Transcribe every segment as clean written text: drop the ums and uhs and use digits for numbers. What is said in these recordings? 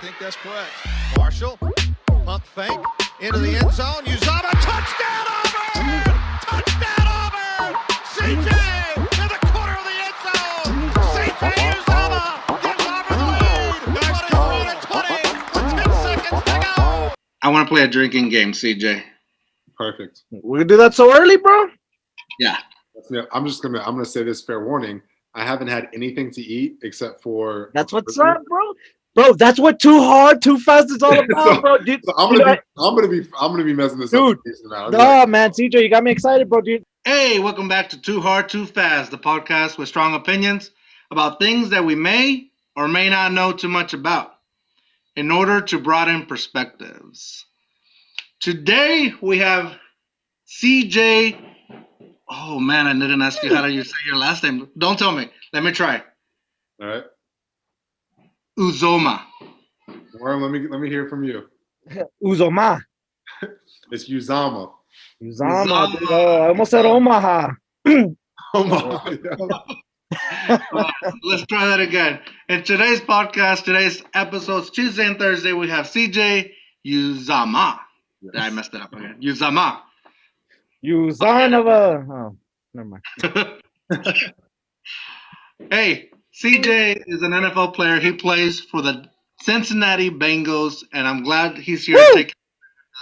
think that's correct. Marshall, pump fake, into the end zone. Uzomah, touchdown Auburn! Touchdown Auburn! CJ in the corner of the end zone. CJ Uzomah gives Auburn the lead. 23-20 with 10 seconds to go. I want to play a drinking game, CJ. Perfect. We can do that so early, bro? Yeah. I'm gonna say this, fair warning. I haven't had anything to eat except for. That's what's up, bro. Bro, that's what too hard, too fast is all about, bro. Dude, So I'm gonna be messing this dude, up. No, man, CJ, you got me excited, bro, dude. Hey, welcome back to Too Hard, Too Fast, the podcast with strong opinions about things that we may or may not know too much about in order to broaden perspectives. Today we have CJ. Oh man, I didn't ask you how do you say your last name. Don't tell me. Let me try. All right. Uzomah. Worm, let me hear from you. Uzomah. It's Uzomah. Uzomah, dude. Oh, I almost said Omaha. Omaha. Let's try that again. In today's podcast, today's episodes, Tuesday and Thursday, we have CJ Uzomah. Yes. I messed it up again. Uzomah. You son of a. Oh, never mind. Hey, CJ is an NFL player. He plays for the Cincinnati Bengals, and I'm glad he's here to take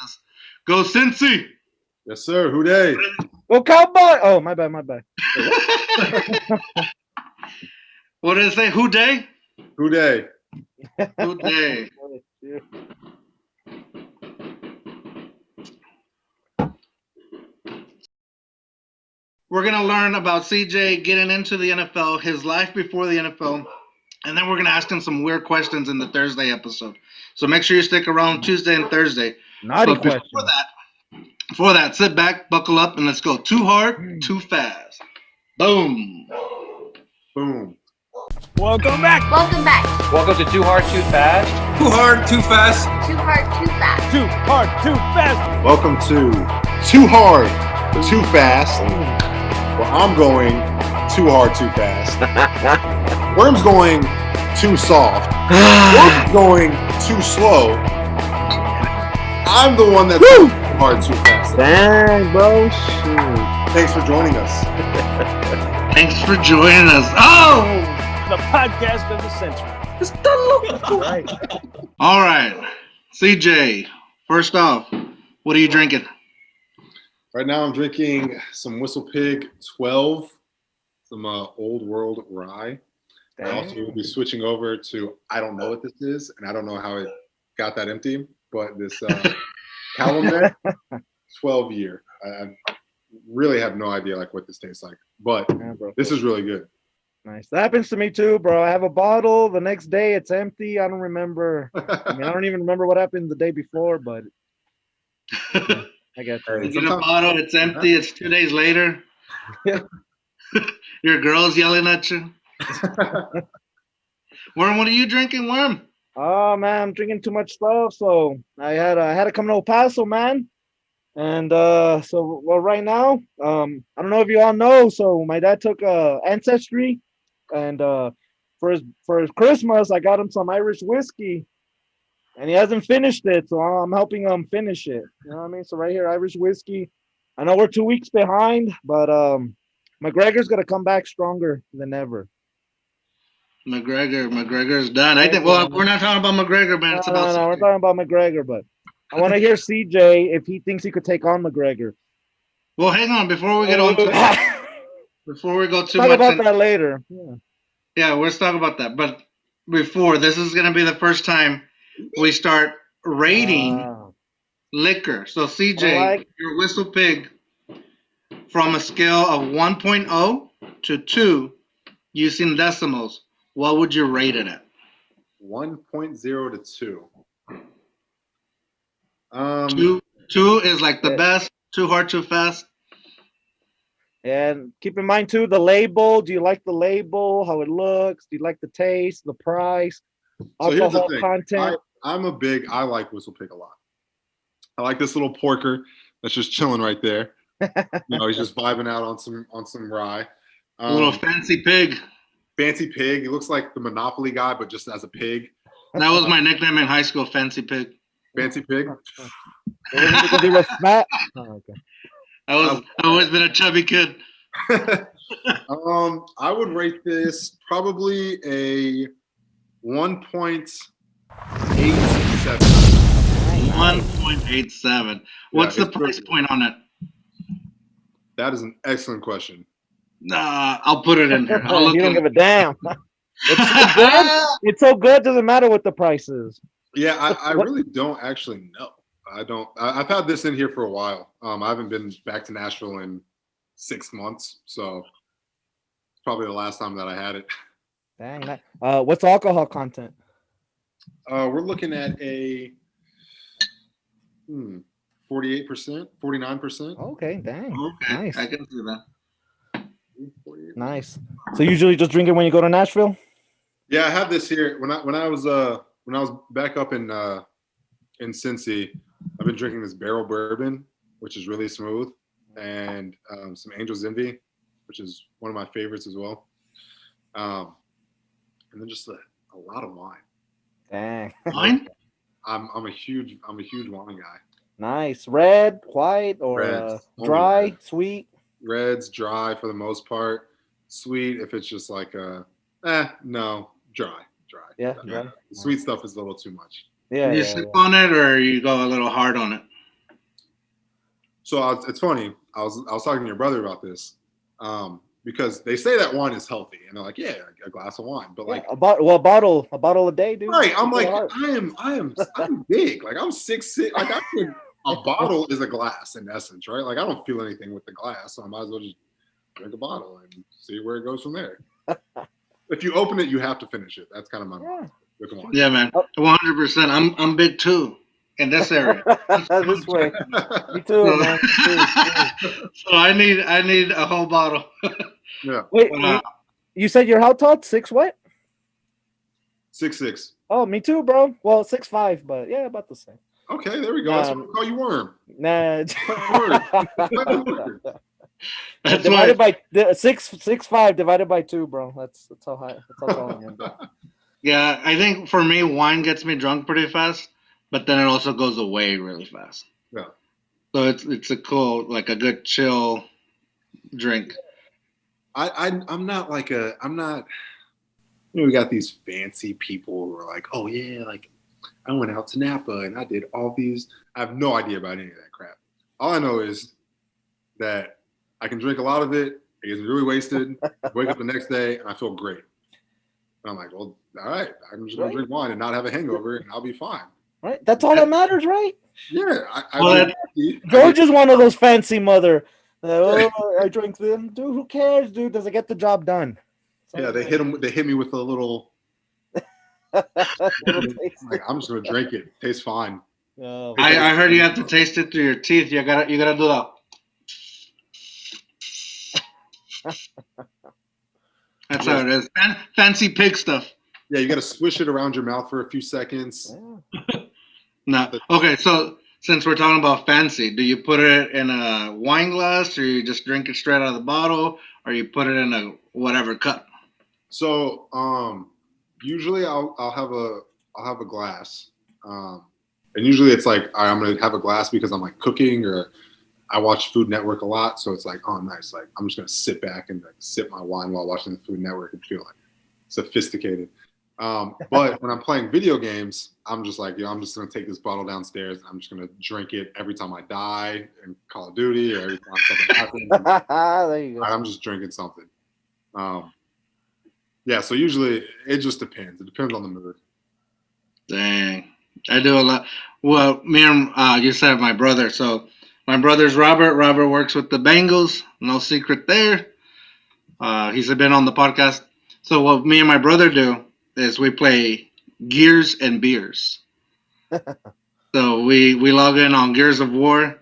us. Go Cincy! Yes, sir. Who dey? Go Cowboy. Oh, my bad. What did it say? Who day? Who dey? Who day? We're going to learn about CJ getting into the NFL, his life before the NFL, and then we're going to ask him some weird questions in the Thursday episode. So make sure you stick around Tuesday and Thursday. Naughty But question. before that, sit back, buckle up, and let's go. Too hard, too fast. Boom. Boom. Welcome back. Welcome to Too Hard, Too Fast. Too hard, too fast. Too hard, too fast. Too hard, too fast. Welcome to Too Hard, Too Fast. Well, I'm going too hard, too fast. Worm's going too soft. Worm's going too slow. I'm the one that's too hard, too fast. Dang, bro. Shoot. Thanks for joining us. Thanks for joining us. Oh! The podcast of the century. Right. All right. CJ, first off, what are you drinking? Right now I'm drinking some WhistlePig 12, some Old World Rye. I also will be switching over to, I don't know what this is, and I don't know how it got that empty, but this Calumet 12 year. I really have no idea like what this tastes like, but this is really good. Nice. That happens to me too, bro. I have a bottle. The next day it's empty. I don't remember. I don't even remember what happened the day before, but I got you. You get a bottle, it's empty, it's 2 days later. Your girl's yelling at you. Worm, what are you drinking, Worm? Oh man, I'm drinking too much stuff. So I had to come to El Paso, man. And right now, I don't know if you all know. So my dad took Ancestry, and for his Christmas, I got him some Irish whiskey, and he hasn't finished it, so I'm helping him finish it. You know what I mean? So right here, Irish whiskey. I know we're 2 weeks behind, but McGregor's gonna come back stronger than ever. McGregor's done. I think. Well, we're not talking about McGregor, man. It's about. No, we're talking about McGregor, but I want to hear CJ if he thinks he could take on McGregor. Well, hang on before we get on. Before we go too Talk much. about that later. Yeah, let's talk about that. But before, this is gonna be the first time we start rating liquor. So CJ, your WhistlePig, from a scale of 1.0 to 2, using decimals, what would you rate it at? 1.0 to 2. Two is like the best. Too hard, too fast. And keep in mind too, the label. Do you like the label? How it looks? Do you like the taste? The price? Alcohol content? I like WhistlePig a lot. I like this little porker that's just chilling right there. He's just vibing out on some rye. A little fancy pig. Fancy pig. He looks like the Monopoly guy, but just as a pig. That was my nickname in high school, Fancy Pig. Fancy Pig. It wasn't because you were fat. Oh, okay. I've always been a chubby kid. I would rate this probably a 1.87. 1.87. What's the price point on it? That is an excellent question. Nah, I'll put it in here. I'll look You don't at give a damn. It's so good. It's so good. Doesn't matter what the price is. Yeah, I really don't actually know. I've had this in here for a while. I haven't been back to Nashville in 6 months, so it's probably the last time that I had it. Dang. What's the alcohol content? We're looking at a 48%, 49%. Okay, dang. Okay, Nice. I can see that. 48%. Nice. So you usually just drink it when you go to Nashville? Yeah, I have this here. When I was back up in Cincy, I've been drinking this barrel bourbon, which is really smooth, and some Angel's Envy, which is one of my favorites as well. And then just a lot of wine. Dang. Wine? I'm a huge wine guy. Nice. Red, white, or Reds. Only dry, red. sweet? Reds, dry for the most part. Sweet if it's just like no, dry. Yeah, dry. The sweet stuff is a little too much. Yeah, You yeah, sip yeah. on it, or you go a little hard on it? So it's funny. I was talking to your brother about this, because they say that wine is healthy, and they're like, yeah, a glass of wine, but like a bottle a day, dude. right. I'm It's like, hard. I'm big. Like I'm 6'6". Like a bottle is a glass in essence, right? Like I don't feel anything with the glass, so I might as well just drink a bottle and see where it goes from there. If you open it, you have to finish it. That's kind of my mind. Yeah, man, 100%. I'm big too in this area. This way. Me too, man. So I need a whole bottle. Yeah. Wait, you said you're how tall? 6 what? 6'6". Oh, me too, bro. Well, 6'5", but yeah, about the same. Okay, there we go. That's what we call you Worm. Nah. That's divided why. by 6'5" divided by 2, bro. That's how high. That's how tall I am. Yeah, I think for me, wine gets me drunk pretty fast, but then it also goes away really fast. Yeah. So it's a cool, like a good chill drink. I'm not. We got these fancy people who are like, oh yeah, like I went out to Napa and I did all these. I have no idea about any of that crap. All I know is that I can drink a lot of it. It gets me really wasted. Wake up the next day and I feel great. And I'm like, well, all right, I'm just gonna drink wine and not have a hangover and I'll be fine. Right? That's all that matters, right? Yeah. George is one of those fancy mother. I drink them. Dude, who cares, dude? Does it get the job done? Yeah, they hit me with a little. Like, I'm just gonna drink it. Tastes fine. Oh, I heard you have to taste it through your teeth. You gotta do that. That's how it is. Fancy pig stuff. Yeah, you gotta swish it around your mouth for a few seconds. No. Okay, so since we're talking about fancy, do you put it in a wine glass, or you just drink it straight out of the bottle, or you put it in a whatever cup? So usually I'll have a glass, and usually it's like I'm gonna have a glass because I'm like cooking or I watch Food Network a lot, so it's like, oh nice, like I'm just gonna sit back and like sip my wine while watching the Food Network and feel like sophisticated. But when I'm playing video games, I'm just like, I'm just gonna take this bottle downstairs and I'm just gonna drink it every time I die in Call of Duty or every time something happens. There you go. I'm just drinking something. Yeah, so usually it just depends. It depends on the mood. Dang, I do a lot. Well, me and you said my brother. So my brother's Robert. Robert works with the Bengals. No secret there. He's been on the podcast. So what me and my brother do is we play Gears and Beers. So we log in on Gears of War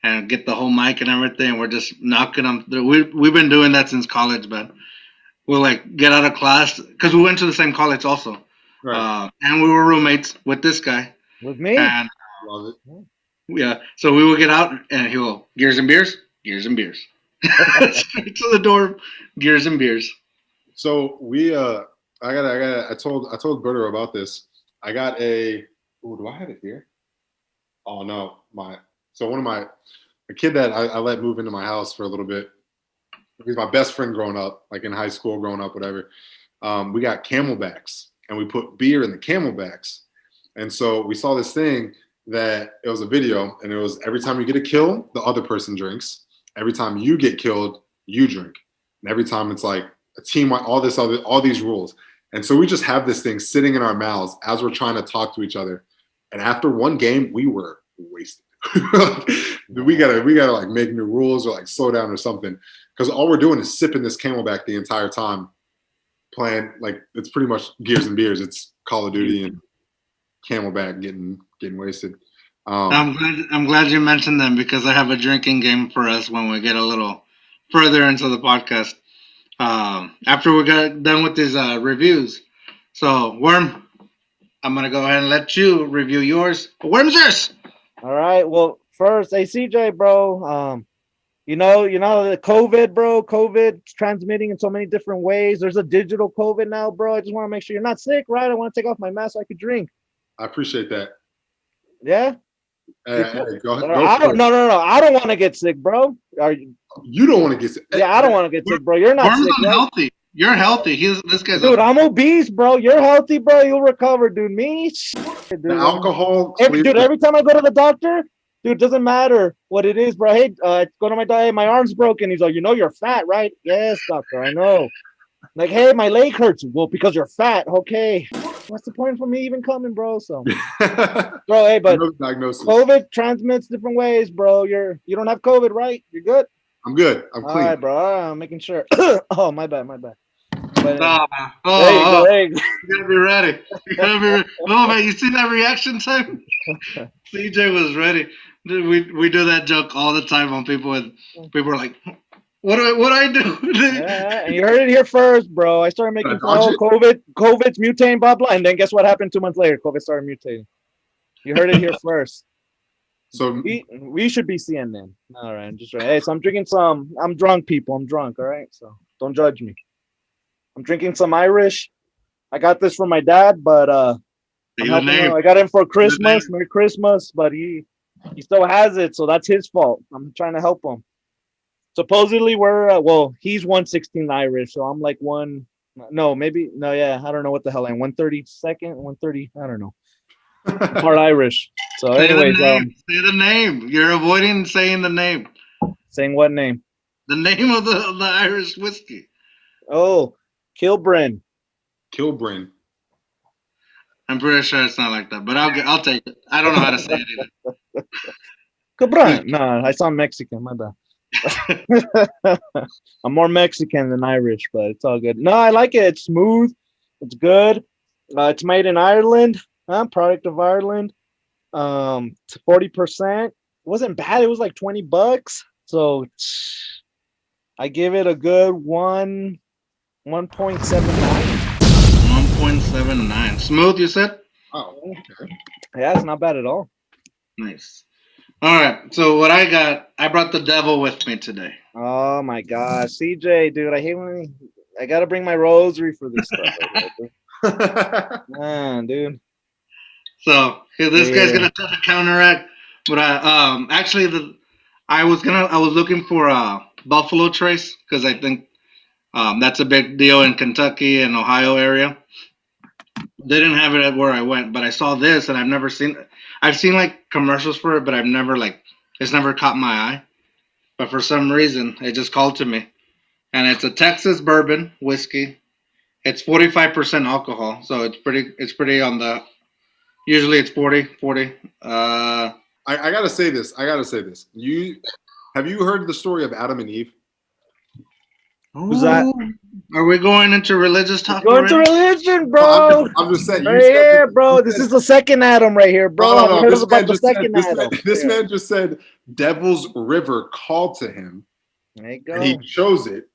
and get the whole mic and everything. We're just knocking them through. We've been doing that since college, but we'll like get out of class because we went to the same college also. Right. And we were roommates with this guy. With me? And Love it. yeah, so we would get out and he will Gears and Beers, Gears and Beers. Straight to the door, Gears and Beers. So we I told Berto about this. I got a. Oh, do I have it here? Oh no, a kid that I let move into my house for a little bit. He's my best friend growing up, like in high school, growing up, whatever. We got Camelbacks, and we put beer in the Camelbacks. And so we saw this thing that it was a video, and it was every time you get a kill, the other person drinks. Every time you get killed, you drink. And every time it's like a team, all these rules. And so we just have this thing sitting in our mouths as we're trying to talk to each other. And after one game, we were wasted. we gotta like make new rules or like slow down or something. Because all we're doing is sipping this Camelback the entire time, playing like it's pretty much Gears and Beers. It's Call of Duty and Camelback getting wasted. I'm glad you mentioned them because I have a drinking game for us when we get a little further into the podcast. After we got done with these reviews. So, Worm, I'm going to go ahead and let you review yours. Worm's yours. All right. Well, first, hey, CJ, bro. You know the COVID, bro. COVID's transmitting in so many different ways. There's a digital COVID now, bro. I just want to make sure you're not sick, right? I want to take off my mask so I could drink. I appreciate that. Yeah? Hey, go ahead. No. I don't want to get sick, bro. You don't want to get sick? Yeah, I don't want to get sick, bro. You're not Worm's sick, unhealthy. Right? You're healthy. This guy's dude. I'm obese, bro. You're healthy, bro. You'll recover, dude. Me, dude. The alcohol. Every time I go to the doctor, dude, it doesn't matter what it is, bro. Hey, go to my doctor. Hey, my arm's broken. He's like, you're fat, right? Yes, doctor. I know. Like, hey, my leg hurts. Well, because you're fat. Okay. What's the point for me even coming, bro? So, bro, hey, but COVID transmits different ways, bro. You don't have COVID, right? You're good. I'm good. I'm clean. All right, bro. I'm making sure. Oh, my bad. But, hey, you gotta be ready. Oh man, you see that reaction time? CJ was ready. We do that joke all the time on people are like, what do I do? Yeah, and you heard it here first, bro. I started making COVID's mutating, blah blah, and then guess what happened 2 months later? COVID started mutating. You heard it here first. So we should be CNN. All right, I'm just right. Hey, so I'm drinking I'm drunk, people. I'm drunk, all right? So don't judge me. I'm drinking some Irish. I got this from my dad, but I got him for Christmas. Merry Christmas, but he still has it, so that's his fault. I'm trying to help him. Supposedly he's 116 Irish, so I'm like I don't know what the hell I am. 132nd, 130, I don't know. Part Irish. So anyways, say the name. You're avoiding saying the name. Saying what name? The name of the Irish whiskey. Oh, Kilbrin. I'm pretty sure it's not like that, but I'll take it. I don't know how to say it either. Kilbrin. No, I sound Mexican. My bad. I'm more Mexican than Irish, but it's all good. No, I like it. It's smooth. It's good. It's made in Ireland. Product of Ireland. 40%. It wasn't bad. It was like $20. So I give it a good 1.79. 1.79. Smooth, you said? Oh, okay. Yeah, it's not bad at all. Nice. All right. So what I brought the devil with me today. Oh my gosh, CJ, dude, I hate when I gotta bring my rosary for this stuff. Man, dude. So this guy's gonna try to counteract, but I was looking for Buffalo Trace because I think that's a big deal in Kentucky and Ohio area. They didn't have it at where I went, but I saw this and I've seen like commercials for it, but it's never caught my eye. But for some reason, it just called to me, and it's a Texas bourbon whiskey. It's 45% alcohol, so it's pretty on the. Usually it's 40. I gotta say this. Have you heard the story of Adam and Eve? Who's that? Are we going into religious talk? Going to religion, bro. I'm just saying. Right here, bro. This is the second Adam right here, bro. No. This man just said Devil's River called to him. There you go. And he chose it.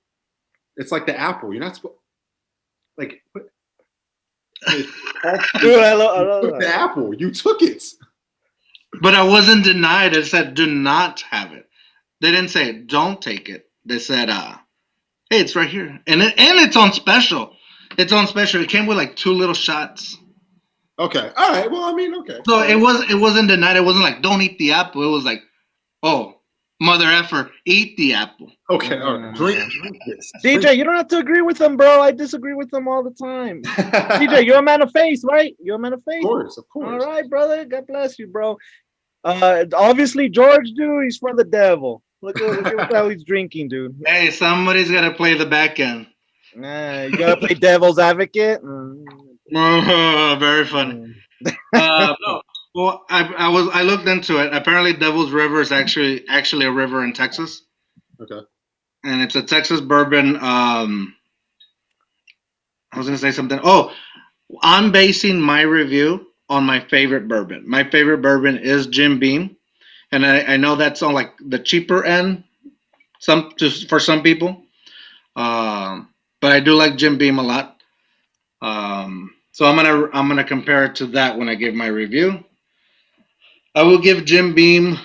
It's like the apple. You're not supposed like. Dude, I love the apple. You took it. But I wasn't denied. It said do not have it. They didn't say don't take it. They said hey, it's right here. And it's on special. It's on special. It came with like 2 little shots. Okay. All right. Well, I mean, okay. So it wasn't denied. It wasn't like don't eat the apple. It was like, oh, mother effer, eat the apple. Okay. All right. Drink this. CJ, you don't have to agree with him, bro. I disagree with him all the time. CJ, you're a man of faith, right? You're a man of faith. Of course. All right, brother. God bless you, bro. Obviously, George, dude, he's for the devil. Look at how he's drinking, dude. Hey, somebody's got to play the back end. You gotta play devil's advocate. Very funny. No. Well, I looked into it. Apparently, Devil's River is actually a river in Texas. Okay. And it's a Texas bourbon. I was gonna say something. Oh, I'm basing my review on my favorite bourbon. My favorite bourbon is Jim Beam, and I know that's on like the cheaper end, for some people. But I do like Jim Beam a lot. So I'm gonna compare it to that when I give my review. I will give Jim Beam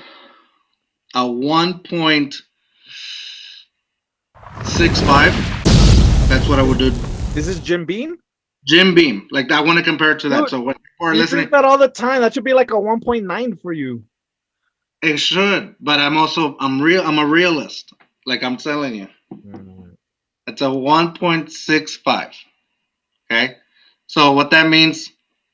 a 1.65. That's what I would do. This is Jim Beam? Jim Beam. Like I want to compare it to that. Dude, so when people are you listening, drink that all the time. That should be like a 1.9 for you. it should. But I'm a realist. Like I'm telling you, it's a 1.65. Okay. So what that means,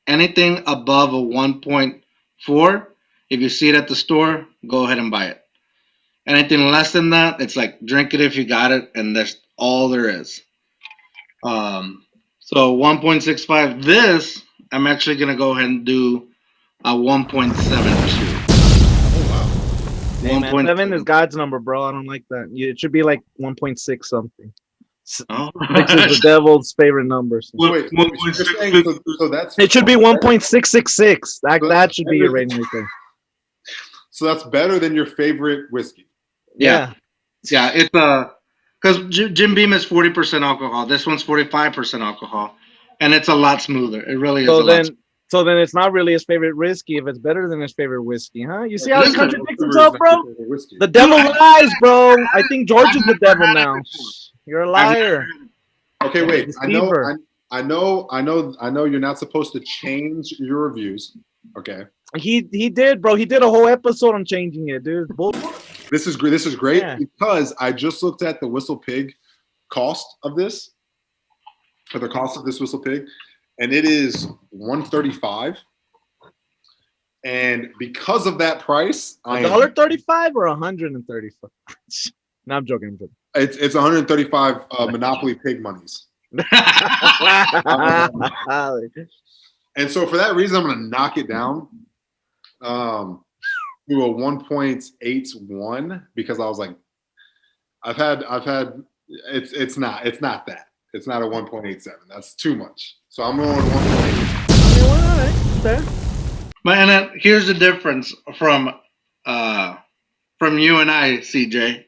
anything above a 1.4, if you see it at the store, go ahead and buy it. Anything less than that, it's like drink it if you got it, and that's all there is. So 1.65. This, I'm actually gonna go ahead and do a 1.72. Oh wow. Hey, man, 7 is God's number, bro. I don't like that. It should be like 1.6 something. Oh. 6 is the devil's favorite number. So. Wait, so that's It should be 1.666. That should be your rating right there. So that's better than your favorite whiskey. Yeah. It's because Jim Beam is 40% alcohol. This one's 45% alcohol, and it's a lot smoother. It really is. So then it's not really his favorite whiskey if it's better than his favorite whiskey, huh? You see how he contradicts himself, bro? The devil lies, bro. I think George is the devil now. You're a liar. Okay, wait. I know you're not supposed to change your reviews. Okay. He did, bro. He did a whole episode on changing it, dude. This is great because I just looked at the WhistlePig cost of this, for the cost of this WhistlePig, and it is $135. And because of that price, $1.35 or $135? No, I'm joking. It's 135 Monopoly pig monies. And so for that reason, I'm going to knock it down to a 1.81 because I was like, I've had it's not that. It's not a 1.87. That's too much. So I'm going to 1.8. All right, fair. But here's the difference from you and I, CJ,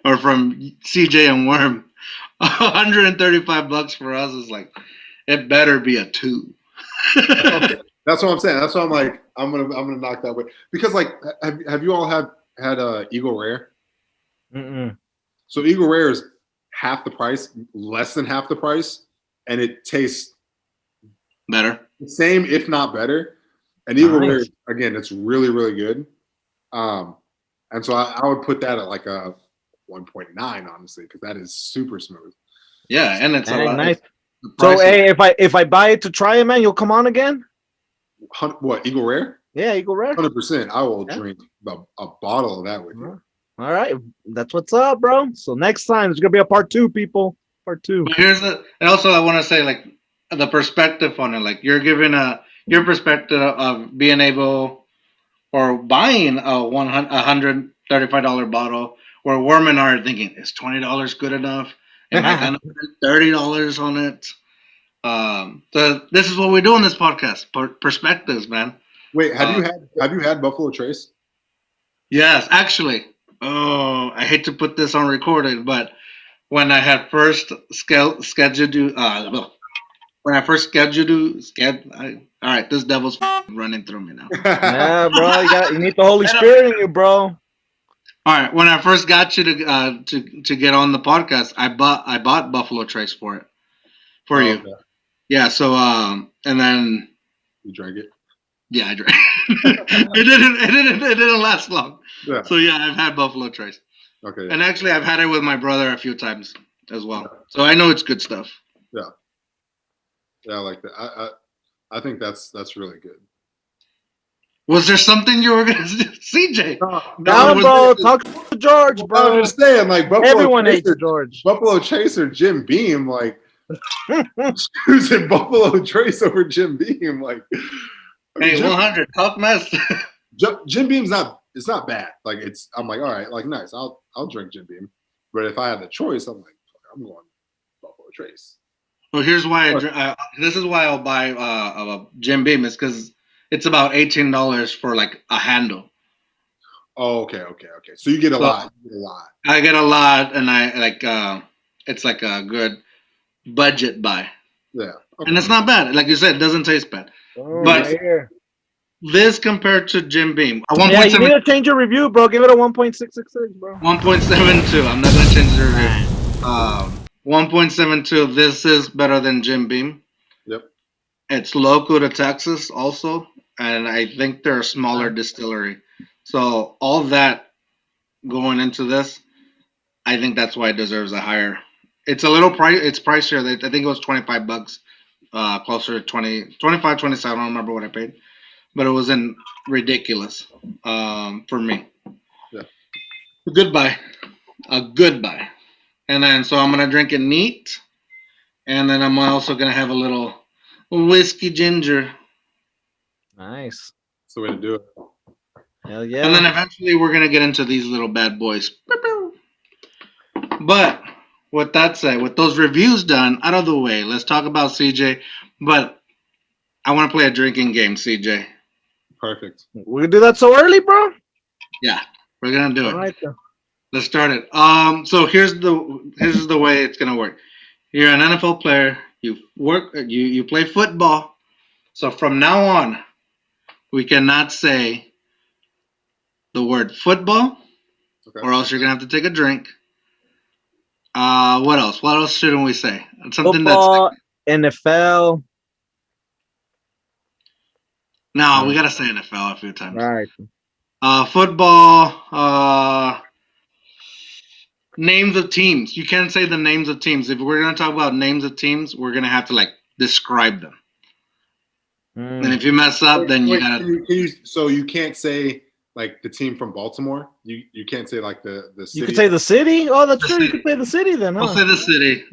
or from CJ and Worm. $135 for us is like, it better be a 2. Okay. That's what I'm saying. That's why I'm like, I'm gonna knock that way because like, have you all had Eagle Rare? Mm-mm. So Eagle Rare is half the price, less than half the price, and it tastes better, the same if not better. And Eagle Rare, again, it's really really good. And so I would put that at like a 1.9, honestly, because that is super smooth. Yeah, and it's a lot nice. So hey, if I buy it to try it, man, you'll come on again? What, Eagle Rare? Yeah, Eagle Rare. 100%. I will drink a bottle of that with you. All right, that's what's up, bro. So next time there's gonna be a part 2, people. Part 2. But and also I want to say like the perspective on it. Like you're giving your perspective of being able or buying a $135 bottle, where Worm and I are thinking, is $20 good enough? Am I gonna spend $30 on it? So this is what we do on this podcast. Perspectives, man. Wait, have you had Buffalo Trace? Yes, actually. Oh, I hate to put this on recorded, but when I had first scheduled all right, this devil's running through me now. Yeah, bro, you need the Holy Spirit in you, bro. All right, when I first got you to get on the podcast, I bought Buffalo Trace for you. Okay. Yeah, so and then You drank it? Yeah, I drank. It didn't last long. Yeah. So yeah, I've had Buffalo Trace. Okay. Yeah. And actually, I've had it with my brother a few times as well. So I know it's good stuff. Yeah, I like that. I think that's really good. Was there something you were gonna do, CJ? No, bro. Talk to George, bro. I'm just saying, like Everyone hates George. Buffalo Trace or Jim Beam, like choosing Buffalo Trace over Jim Beam, like. Hey, 100 tough mess. Jim Beam's not. It's not bad. Like I'm like, all right, like nice. I'll drink Jim Beam, but if I had the choice, I'm like, I'm going Buffalo Trace. Well, here's why. This is why I'll buy a Jim Beam. Is because it's about $18 for like a handle. Oh, okay. So you get a lot. I get a lot, and I like. It's like a good budget buy. Yeah. Okay. And it's not bad. Like you said, it doesn't taste bad. Oh, but right here. This compared to Jim Beam, yeah, you need to change your review, bro. Give it a 1.666, bro. 1.72. I'm not gonna change the review. 1.72. This is better than Jim Beam. Yep. It's local to Texas also, and I think they're a smaller distillery. So all that going into this, I think that's why it deserves a higher. It's a little price. It's pricier. I think it was $25. Closer to 25, 27. I don't remember what I paid, but it wasn't ridiculous for me. Yeah. A good buy. And then so I'm gonna drink it neat, and then I'm also gonna have a little whiskey ginger. Nice. That's the way to do it. Hell yeah. And then eventually we're gonna get into these little bad boys. But with that said, with those reviews done out of the way, let's talk about CJ. But I want to play a drinking game, CJ. Perfect. We can do that so early, bro? Yeah, we're gonna do it. All right, then. Let's start it. So here's the way it's gonna work. You're an NFL player. You play football. So from now on, we cannot say the word football, or else you're gonna have to take a drink. What else? What else shouldn't we say? Something football, NFL. No, we gotta say NFL a few times. All right. Football. Names of teams. You can't say the names of teams. If we're gonna talk about names of teams, we're gonna have to like describe them. And if you mess up, then you gotta. So you can't say like the team from Baltimore. You can't say like the city. You could say the city. Oh, that's true. You could say the city then. Huh? I'll say the city.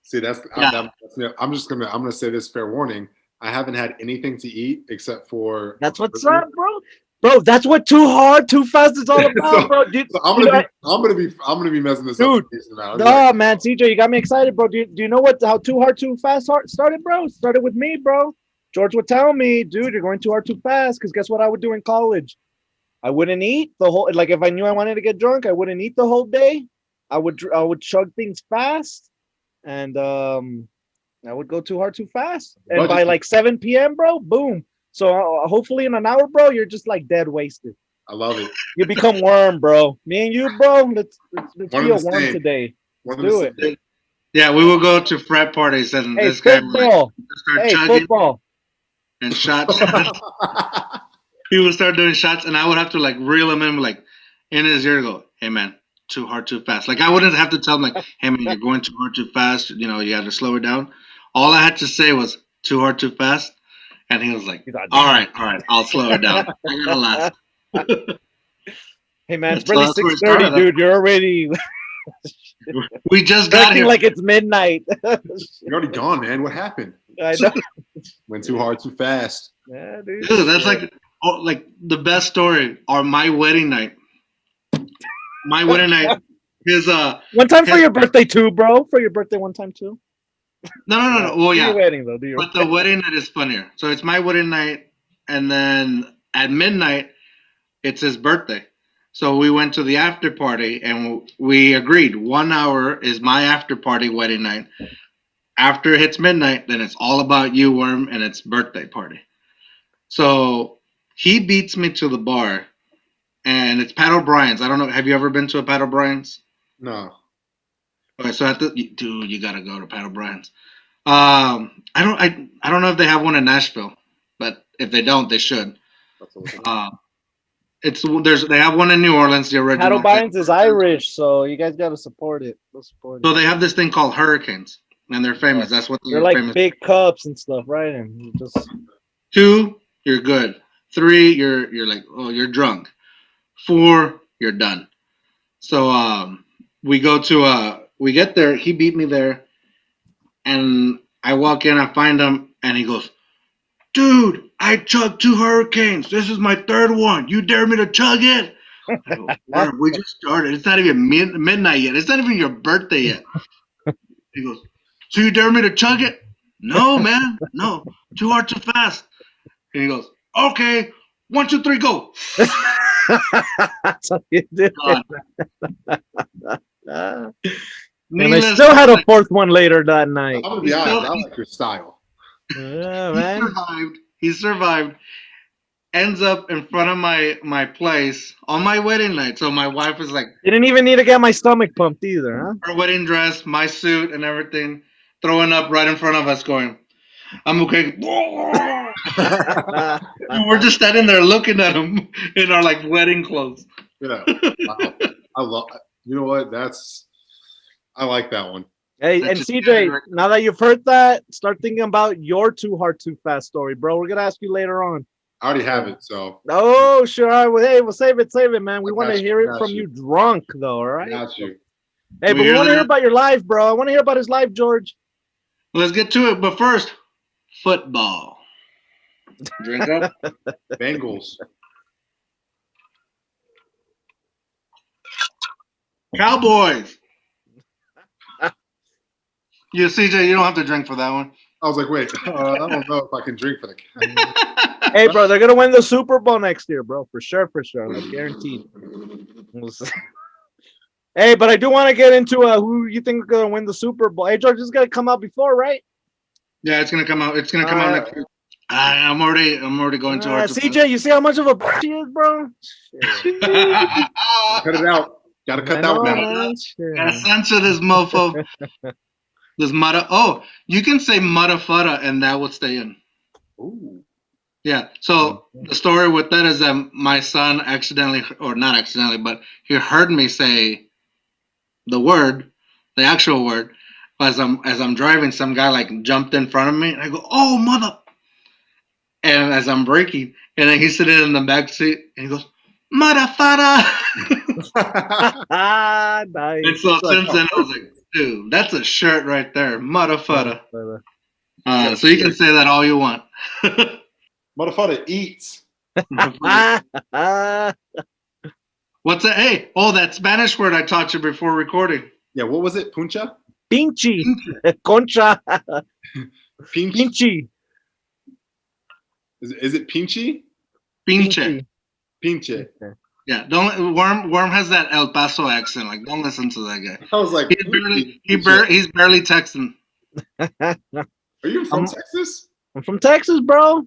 See, I'm gonna say this, fair warning. I haven't had anything to eat except for. That's what's up, bro. Bro, that's what Too Hard, Too Fast is all about, bro. Dude, so I'm gonna be messing this up. No, man, CJ, you got me excited, bro. Do you know how Too Hard, Too Fast started, bro? It started with me, bro. George would tell me, dude, you're going too hard, too fast. Because guess what I would do in college? I wouldn't eat the whole. Like if I knew I wanted to get drunk, I wouldn't eat the whole day. I would chug things fast, and I would go too hard, too fast. And by like 7 p.m., bro, boom. So hopefully in an hour, bro, you're just like dead wasted. I love it. You become Worm, bro. Me and you, bro. Let's be a Worm today. Do it. Yeah, we will go to frat parties and this football. guy will start chugging football. And shots. He would start doing shots, and I would have to like reel him in, like in his ear, go, "Hey man, too hard, too fast." Like I wouldn't have to tell him like, "Hey man, you're going too hard, too fast." You know, you have to slow it down. All I had to say was "too hard, too fast." And he was like, all right, I'll slow it down. I gotta last. Hey man, it's really 6:30, dude. You're already. We just got here. Like it's midnight. You're already gone, man. What happened? I know. Went too hard, too fast. Yeah, dude. Dude, that's like the best story. Or my wedding night. My wedding night is one time for your birthday too, bro. For your birthday one time too. No. Well, yeah. Do your wedding though. But the wedding night is funnier. So it's my wedding night, and then at midnight, it's his birthday. So we went to the after party, and we agreed 1 hour is my after party wedding night. After it hits midnight, then it's all about you, Worm, and it's birthday party. So he beats me to the bar, and it's Pat O'Brien's. I don't know. Have you ever been to a Pat O'Brien's? No. Okay, so dude, you gotta go to Pat O'Brien's. I don't know if they have one in Nashville, but if they don't, they should. They have one in New Orleans, the original. Cattle Bines is Irish, so you guys gotta support it. So they have this thing called Hurricanes, and they're famous. That's what they're like famous. big cups and stuff, right? And you just 2, you're good. 3, you're like, oh, you're drunk. 4, you're done. So we get there. He beat me there, and I walk in. I find him, and he goes, "Dude, I chugged 2 Hurricanes. This is my 3rd one. You dare me to chug it?" I go, "Worm, we just started. It's not even midnight yet. It's not even your birthday yet." He goes, "So you dare me to chug it?" "No, man. No. Too hard, too fast." And he goes, "Okay. 1, 2, 3, go." That's what you did. And I Needless still had a to- 4th one later that night. I'm gonna be honest. I like your style. Yeah, He man. survived. He survived. Ends up in front of my place on my wedding night. So my wife is like, Didn't even need to get my stomach pumped either, huh? her wedding dress, my suit, and everything, throwing up right in front of us, going, "I'm okay." And we're just standing there looking at him in our like wedding clothes. Yeah. Wow. I love. You know what? I like that one. Hey, That's and just CJ, standard. now that you've heard that, start thinking about your Too Hard, Too Fast story, bro. We're gonna ask you later on. I already have it. So Oh, sure. All right. Well, hey, we'll save it, man. We I want got to you, hear I it got from you. you drunk, though. All right. got you. Hey, but we hear want to hear that? about your life, bro. I want to hear about his life, George. Let's get to it. But first, football. Drink up. Bengals. Cowboys. You, CJ, you don't have to drink for that one. I was like, wait. I don't know if I can drink for the. Hey, bro, they're gonna win the Super Bowl next year, bro. For sure, like guaranteed. We'll see. Hey, but I do want to get into who you think is gonna win the Super Bowl. Hey, George, this is gonna come out before, right? Yeah, it's gonna come out. It's gonna come out next week. I'm already going to our CJ, you see how much of a bitch he is, bro? Shit. Cut it out. Gotta cut that one out. Man. Shit. Gotta censor this mofo. This mudda. Oh, you can say mudda fudda, and that would stay in. Ooh. Yeah. So the story with that is that my son accidentally, or not accidentally, but he heard me say the actual word. As I'm driving, some guy like jumped in front of me, and I go, "Oh, mother!" And as I'm braking, and then he's sitting in the back seat, and he goes, "Mudda fudda." Nice. And so since then, I was like, "Dude, that's a shirt right there, mudda fudda." So you can say that all you want. Motherfucker eats. What's that? Hey, that Spanish word I taught you before recording. Yeah, what was it? Puncha? Pinchy. Concha. Pinch? Pinchy. Is it pinchy? Pinche. Pinche. Yeah, don't Worm has that El Paso accent. Like, don't listen to that guy. I was like, He's barely Texan. Are you from Texas? I'm from Texas, bro.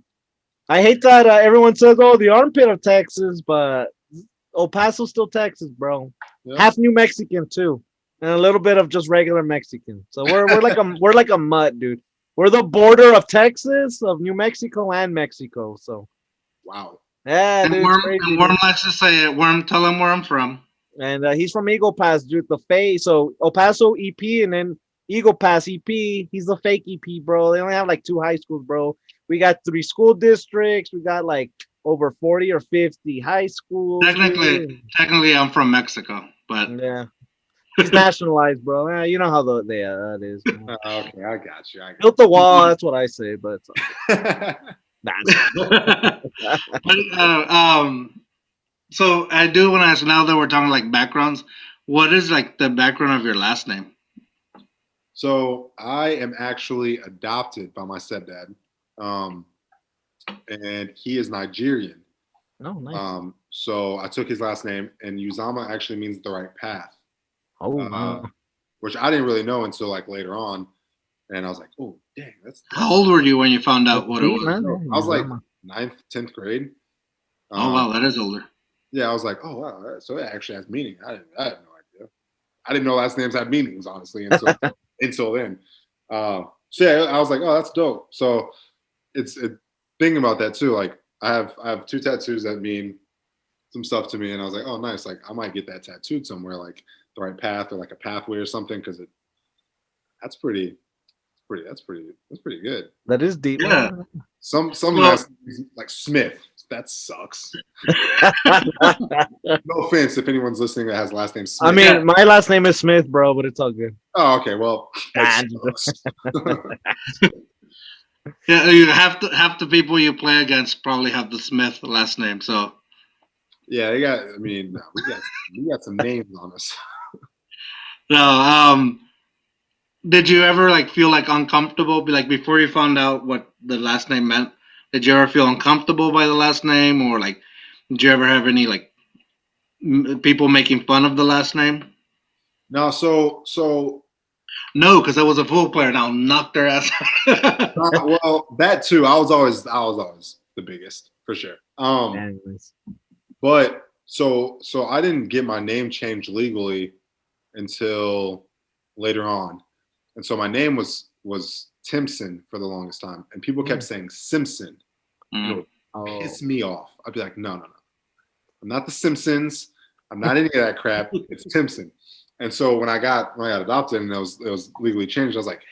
I hate that everyone says, "Oh, the armpit of Texas," but El Paso's still Texas, bro. Yeah. Half New Mexican too, and a little bit of just regular Mexican. So we're like a mutt, dude. We're the border of Texas, of New Mexico, and Mexico. So Wow. yeah, And dude, Worm, crazy, and Worm likes to say it. Worm, tell him where I'm from. and he's from Eagle Pass, dude. The fake, so El Paso EP, and then Eagle Pass EP. He's the fake EP, bro. They only have like 2 high schools, bro. We got 3 school districts. We got like over 40 or 50 high schools. Technically, I'm from Mexico, but Yeah. He's nationalized, bro. You know how that is. Okay, I got you. Built the wall, that's what I say, but so I do want to ask, now that we're talking like backgrounds, what is like the background of your last name? So I am actually adopted by my stepdad, and he is Nigerian. Oh, nice. So I took his last name, and Uzomah actually means the right path. Oh, wow. Which I didn't really know until like later on, and I was like, "Oh, dang, that's." How old were you when you found out what it was? I was like 9th, 10th grade. Oh wow, that is older. Yeah, I was like, "Oh wow," so it actually has meaning. I had no idea. I didn't know last names had meanings, honestly, until then. yeah, I was like, oh, that's dope. So it's thinking about that too. Like I have 2 tattoos that mean some stuff to me, and I was like, oh, nice. Like I might get that tattooed somewhere, like the right path or like a pathway or something, because that's pretty good. That is deep. Yeah. Some Well- last names, like Smith. That sucks. No offense if anyone's listening that has last name Smith. I mean, my last name is Smith, bro, but it's all good. Oh, okay. Well, that And- sucks. Yeah, you have the people you play against probably have the Smith last name. So Yeah, we got some names on us. no. Did you ever like feel like uncomfortable? Like before you found out what the last name meant, did you ever feel uncomfortable by the last name, or like did you ever have any like people making fun of the last name? No, so No, because I was a football player and I'll knock their ass out. well, that too. I was always the biggest for sure. Anyways. But so I didn't get my name changed legally until later on, and so my name was Timpson for the longest time, and people kept saying Simpson. Mm. Oh. Piss me off. I'd be like, no. I'm not the Simpsons. I'm not any of that crap. It's Timpson. And so when I got adopted and it was legally changed, I was like,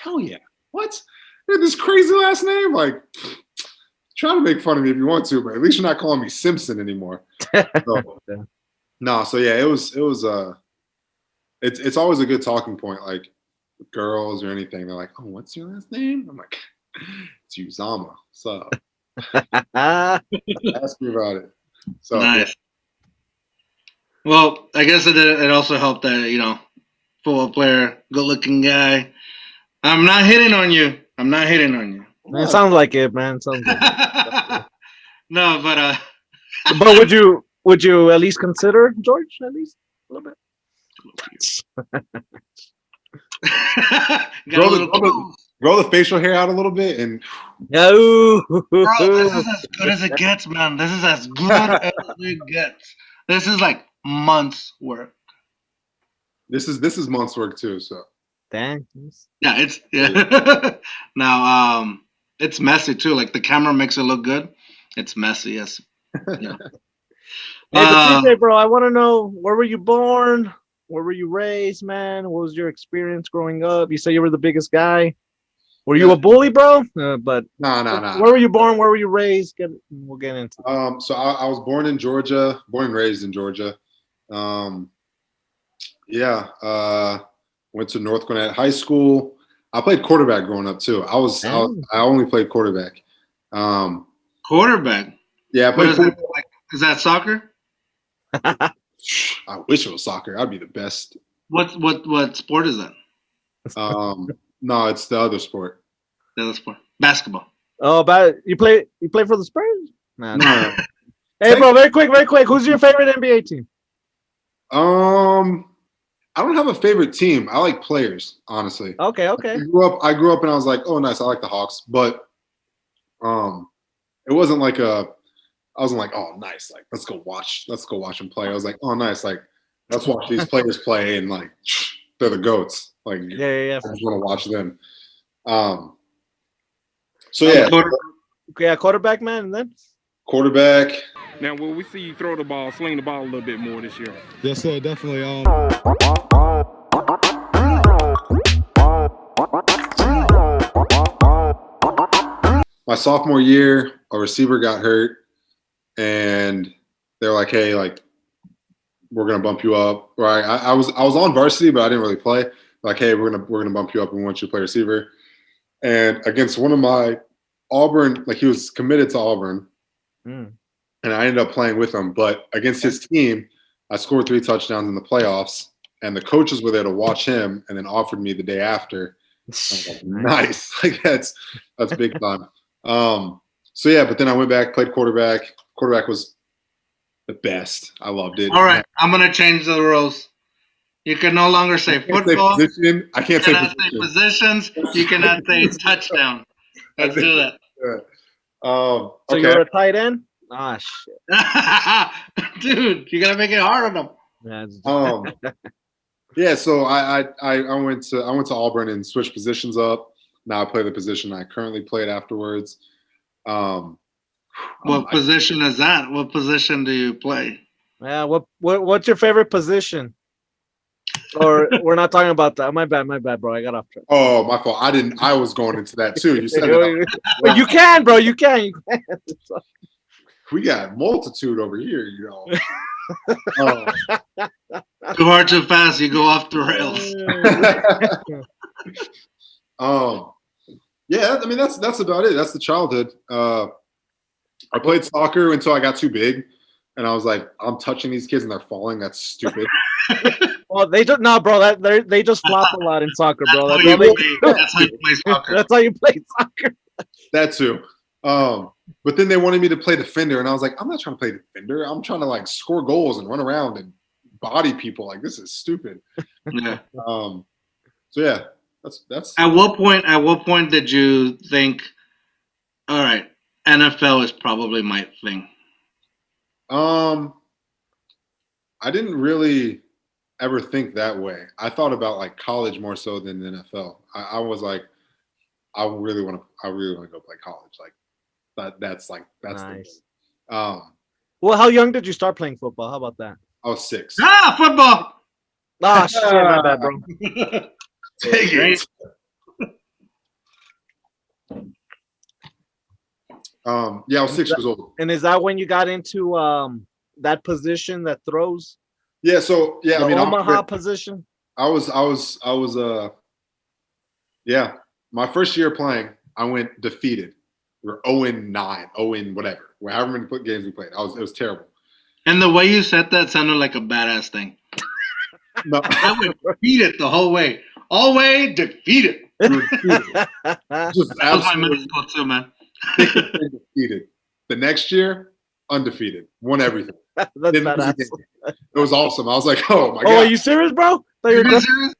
hell yeah. What? You have this crazy last name? Like, try to make fun of me if you want to, but at least you're not calling me Simpson anymore. So, Yeah. No, so yeah, it's always a good talking point, like with girls or anything. They're like, oh, what's your last name? I'm like, it's Uzomah. So ask me about it. So Nice. Well, I guess it also helped that, football player, good-looking guy. I'm not hitting on you. It sounds like it, man. It sounds like it. No, but But would you at least consider George at least a little bit? got a little close. grow the facial hair out a little bit and No. Bro, this is as good as it gets, man. This is as good as it gets. This is like months work. this is months work too. So Dang. Yeah. Now, it's messy too. Like the camera makes it look good. It's messy, yes. Yeah. Hey, but CJ, bro, I want to know, where were you born? Where were you raised, man? What was your experience growing up? You say you were the biggest guy. Were you a bully, bro? But no. where were you born? Where were you raised? We'll get into it. So I was born in Georgia, born and raised in Georgia. Went to North Gwinnett High School. I played quarterback growing up too. I only played quarterback. Quarterback. Yeah, I What played is quarterback. that? Like, is that soccer? I wish it was soccer. I'd be the best. What sport is that? No, it's the other sport. The other sport. Basketball. Oh, but you play for the Spurs? Nah, nah. No. Hey, bro, very quick. Who's your favorite NBA team? I don't have a favorite team. I like players, honestly. Okay. I grew up and I was like, oh, nice. I like the Hawks, but it wasn't like I wasn't like, oh, nice. Like, let's go watch them play. I was like, oh, nice. Like, let's watch these players play, and like, they're the goats. Like, Yeah. I just want to watch them. So yeah, Quarterback, man, and then quarterback. Now, will we see you sling the ball a little bit more this year? Yes, sir, definitely. My sophomore year, a receiver got hurt, and they're like, "Hey, like, we're gonna bump you up." Right? I was on varsity, but I didn't really play. Like, "Hey, we're gonna bump you up, and we want you to play receiver." And against one of my Auburn, like he was committed to Auburn, and I ended up playing with him. But against his team, I scored 3 touchdowns in the playoffs, and the coaches were there to watch him, and then offered me the day after. I was like, nice, like that's big time. So yeah, but then I went back, played quarterback. Quarterback was the best. I loved it. All right, I'm gonna change the rules. You can no longer say football. I can't say cannot say positions. You cannot say touchdown. Let's do that. So Okay. you're a tight end? Ah, shit. Dude, you gotta make it hard on them. Yeah, Yeah, so I went to Auburn and switched positions up. Now I play the position I currently played afterwards. What position is that? What position do you play? Yeah. What's your favorite position? Or we're not talking about that. My bad, bro. I got off track. Oh, my fault. I was going into that too. You said it. But you can, bro. You can. We got multitude over here, you know. Too hard, too fast. You go off the rails. Yeah. I mean, that's about it. That's the childhood. I played soccer until I got too big, and I was like, I'm touching these kids and they're falling. That's stupid. Well, they just bro. They just flop a lot in soccer, bro. That's how you play soccer. That's how you play soccer. That too. But then they wanted me to play defender, and I was like, I'm not trying to play defender. I'm trying to like score goals and run around and body people. Like, this is stupid. Yeah. So yeah, that's. At what point did you think, all right, NFL is probably my thing? I didn't really ever think that way. I thought about like college more so than the NFL. I was like, I really want to go play college. Like that's nice. The thing. Well, how young did you start playing football? How about that? I was 6. Football. Ah, shit, my bad, bro. Take it. Yeah, I was 6 years old. And is that when you got into that position that throws? Yeah, so yeah, the Omaha position. I was yeah. My first year playing, I went defeated. We were 0-9, 0 whatever. However many games we played. It was terrible. And the way you said that sounded like a badass thing. No. I went defeated the whole way. All way defeated. Just That was my middle school too, man. defeated. The next year, undefeated. Won everything. That's badass. It was awesome. I was like, oh my god. Oh, are you serious, bro? Are you serious?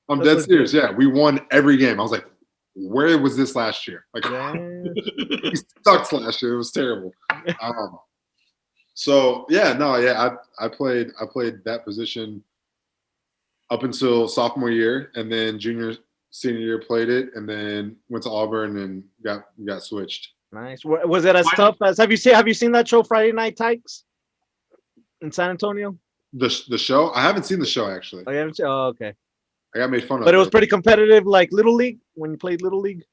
I'm dead serious. Yeah, we won every game. I was like, where was this last year? Like, we sucked last year. It was terrible. So yeah, I played that position up until sophomore year, and then senior year played it, and then went to Auburn and got switched. Nice. Was it as tough as have you seen that show Friday Night Tykes in San Antonio? The show? I haven't seen the show actually. Oh, you haven't seen? Oh, okay. I got made fun of. But it was pretty competitive, like Little League when you played Little League.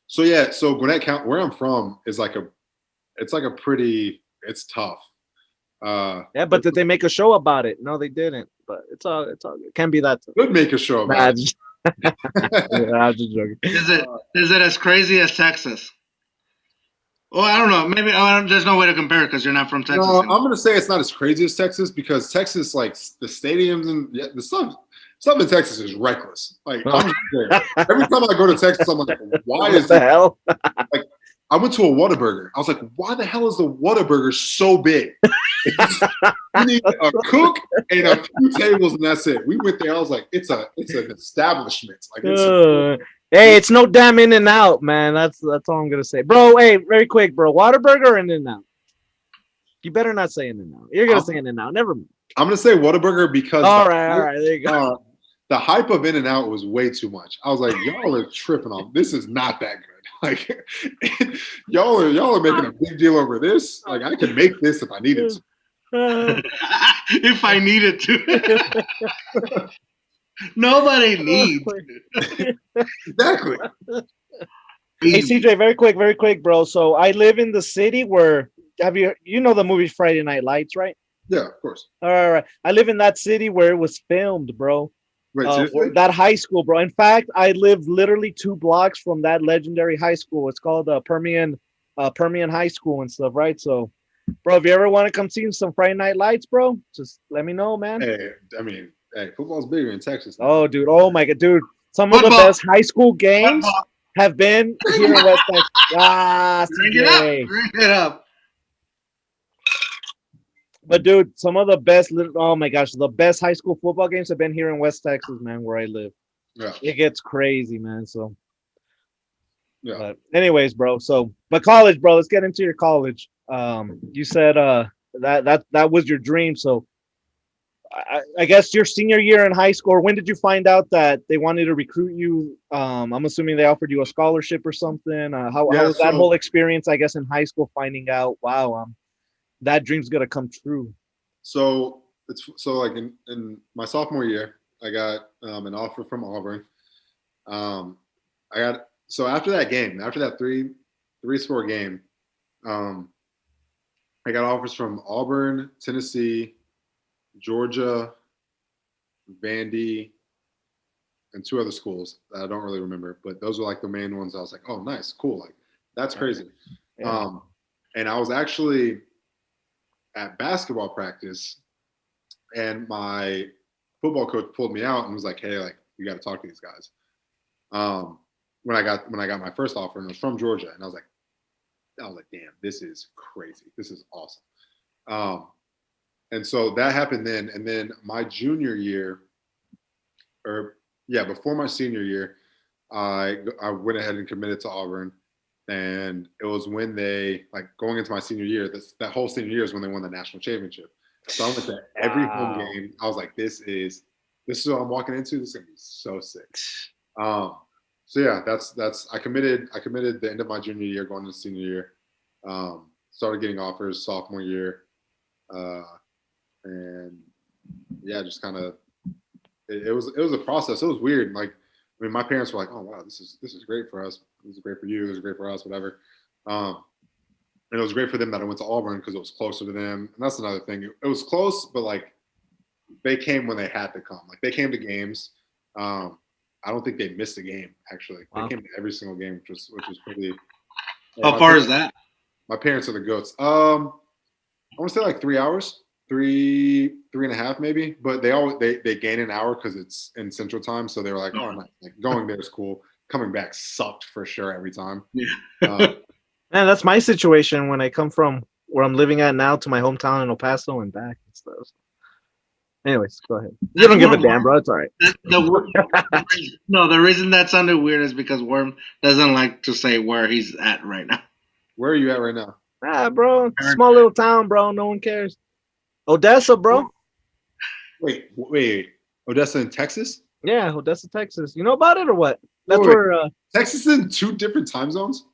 So yeah, so Gwinnett County, where I'm from, is it's tough. Yeah, but did they make a show about it? No, they didn't. But it's all it can't be that tough. Could make a show about it. I'm just joking. Is it as crazy as Texas? Well, I don't know. Maybe there's no way to compare it because you're not from Texas. No, I'm going to say it's not as crazy as Texas because Texas, like the stadiums and the stuff in Texas is reckless. Like I'm just there. Every time I go to Texas, I'm like, why is the hell? Like I went to a Whataburger. I was like, why the hell is the Whataburger so big? You need a cook and a few tables, and that's it. We went there. I was like, it's an establishment. Like, hey, it's no damn In-N-Out, man. That's all I'm gonna say, bro. Hey, very quick, bro. Whataburger or In-N-Out? You better not say In-N-Out. You're gonna say In-N-Out. Never mind. I'm gonna say Whataburger because all right. There you go. The hype of In-N-Out was way too much. I was like, y'all are tripping on. This is not that good. Like, y'all are making a big deal over this. Like, I could make this if I needed to. If I needed to. Nobody needs it. Exactly. Hey, CJ, very quick, bro. So I live in the city where you know the movie Friday Night Lights, right? Yeah, of course. All right. I live in that city where it was filmed, bro. Wait, seriously? That high school, bro. In fact, I live literally 2 blocks from that legendary high school. It's called Permian High School and stuff, right? So, bro, if you ever want to come see some Friday Night Lights, bro, just let me know, man. Hey, football's bigger in Texas now. Oh, dude. Oh, my God, dude. Some of the best high school games have been here in West Texas. Bring it up. But dude, some of the best, oh my gosh, the best high school football games have been here in West Texas, man, where I live. Yeah. It gets crazy, man. So, yeah. But anyways, bro. But college, bro. Let's get into your college. You said that was your dream. So, I guess your senior year in high school, or when did you find out that they wanted to recruit you? I'm assuming they offered you a scholarship or something. How was that whole experience, I guess, in high school, finding out, wow, that dream's going to come true? So like in my sophomore year, I got an offer from Auburn. So after that game, after that three-score game, I got offers from Auburn, Tennessee, Georgia, Vandy, and 2 other schools that I don't really remember, but those were like the main ones. I was like, oh, nice, cool, like that's crazy. Yeah. And I was actually at basketball practice, and my football coach pulled me out and was like, hey, like you got to talk to these guys. When I got my first offer, and it was from Georgia, and I was like, damn, this is crazy. This is awesome. And so that happened then. And then my junior year, before my senior year, I went ahead and committed to Auburn. And it was when they, like, going into my senior year, that whole senior year is when they won the national championship. So I went to every home game. I was like, this is what I'm walking into. This is gonna be so sick. So yeah, that's I committed the end of my junior year, going into senior year. Started getting offers sophomore year, and yeah, just kind of it was a process. It was weird. Like, I mean, my parents were like, "Oh wow, this is great for us. This is great for you. This is great for us. Whatever." And it was great for them that I went to Auburn because it was closer to them. And that's another thing. It was close, but like they came when they had to come. Like they came to games. I don't think they missed a game, actually. Wow. They came to every single game, which was pretty. How far is that? My parents are the goats. I want to say like 3 hours, three and a half maybe. But they gain an hour because it's in Central Time, so they were like, oh, like going there is cool. Coming back sucked for sure every time. Man, that's my situation when I come from where I'm living at now to my hometown in El Paso and back and stuff. Anyways, go ahead. You don't give a damn, bro. It's all right. No, the reason that sounded weird is because Worm doesn't like to say where he's at right now. Where are you at right now? Bro, small little town, bro. No one cares. Odessa, bro. Wait. Odessa in Texas? Yeah, Odessa, Texas. You know about it or what? That's where Texas is in 2 different time zones?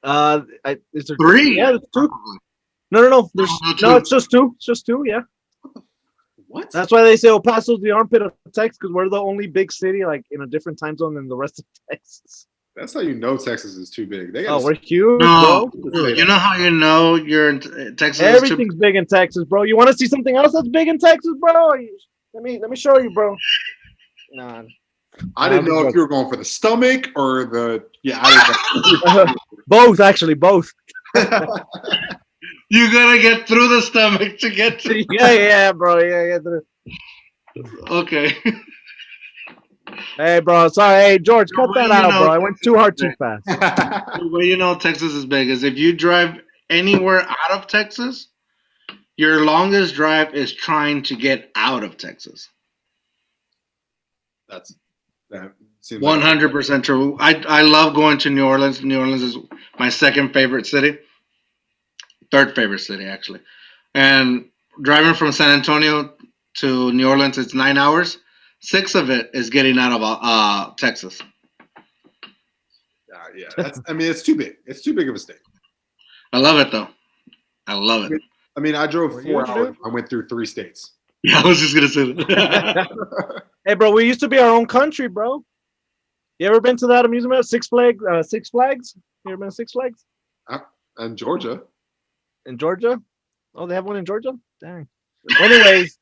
Is there 3? Yeah, it's 2. No. It's just 2. It's just 2, yeah. What? That's why they say El Paso's the armpit of Texas, because we're the only big city like in a different time zone than the rest of Texas. That's how you know Texas is too big. We're huge, bro. bro. You know how you know you're in Texas? Everything's big in Texas, bro. You want to see something else that's big in Texas, bro? Let me show you, bro. Nah. I didn't know if you were going for the stomach or the I didn't know. Both, actually, both. You gotta get through the stomach to get to. Yeah, bro. Yeah. Okay. Hey, bro. Sorry. Hey, George, cut that out, bro. I went too hard, too fast. The way you know Texas is big is if you drive anywhere out of Texas, your longest drive is trying to get out of Texas. That seems 100% true. I love going to New Orleans. New Orleans is my second favorite city. Third favorite city, actually. And driving from San Antonio to New Orleans, it's 9 hours. 6 of it is getting out of Texas. Yeah. It's too big. It's too big of a state. I love it, though. I love it. I mean, I drove 4 hours. I went through 3 states. Yeah, I was just going to say that. Hey, bro, we used to be our own country, bro. You ever been to that amusement? Six Flags? You ever been to Six Flags? In Georgia. In Georgia? Oh, they have one in Georgia? Dang. Anyways,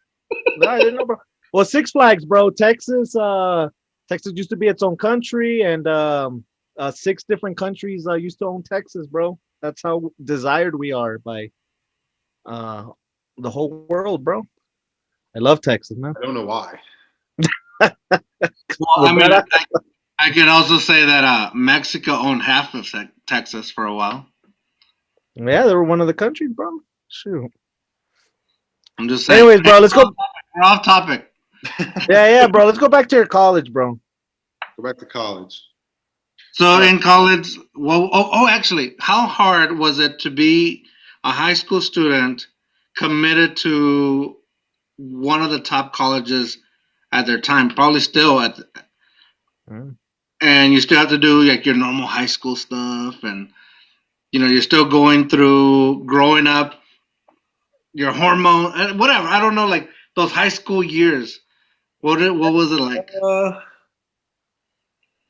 no, I didn't know, bro. Well, Six Flags, bro. Texas used to be its own country, and 6 different countries used to own Texas, bro. That's how desired we are by the whole world, bro. I love Texas, man. I don't know why. Well, I mean, I can also say that Mexico owned half of Texas for a while. Yeah, they were one of the countries, bro. Shoot. I'm just saying. Anyways, bro, let's go. We're off topic. Yeah, bro. Let's go back to your college, bro. Go back to college. So in college, actually, how hard was it to be a high school student committed to one of the top colleges at their time, probably still and you still have to do like your normal high school stuff, and you're still going through growing up, your hormone, whatever. I don't know, like those high school years. What was it like?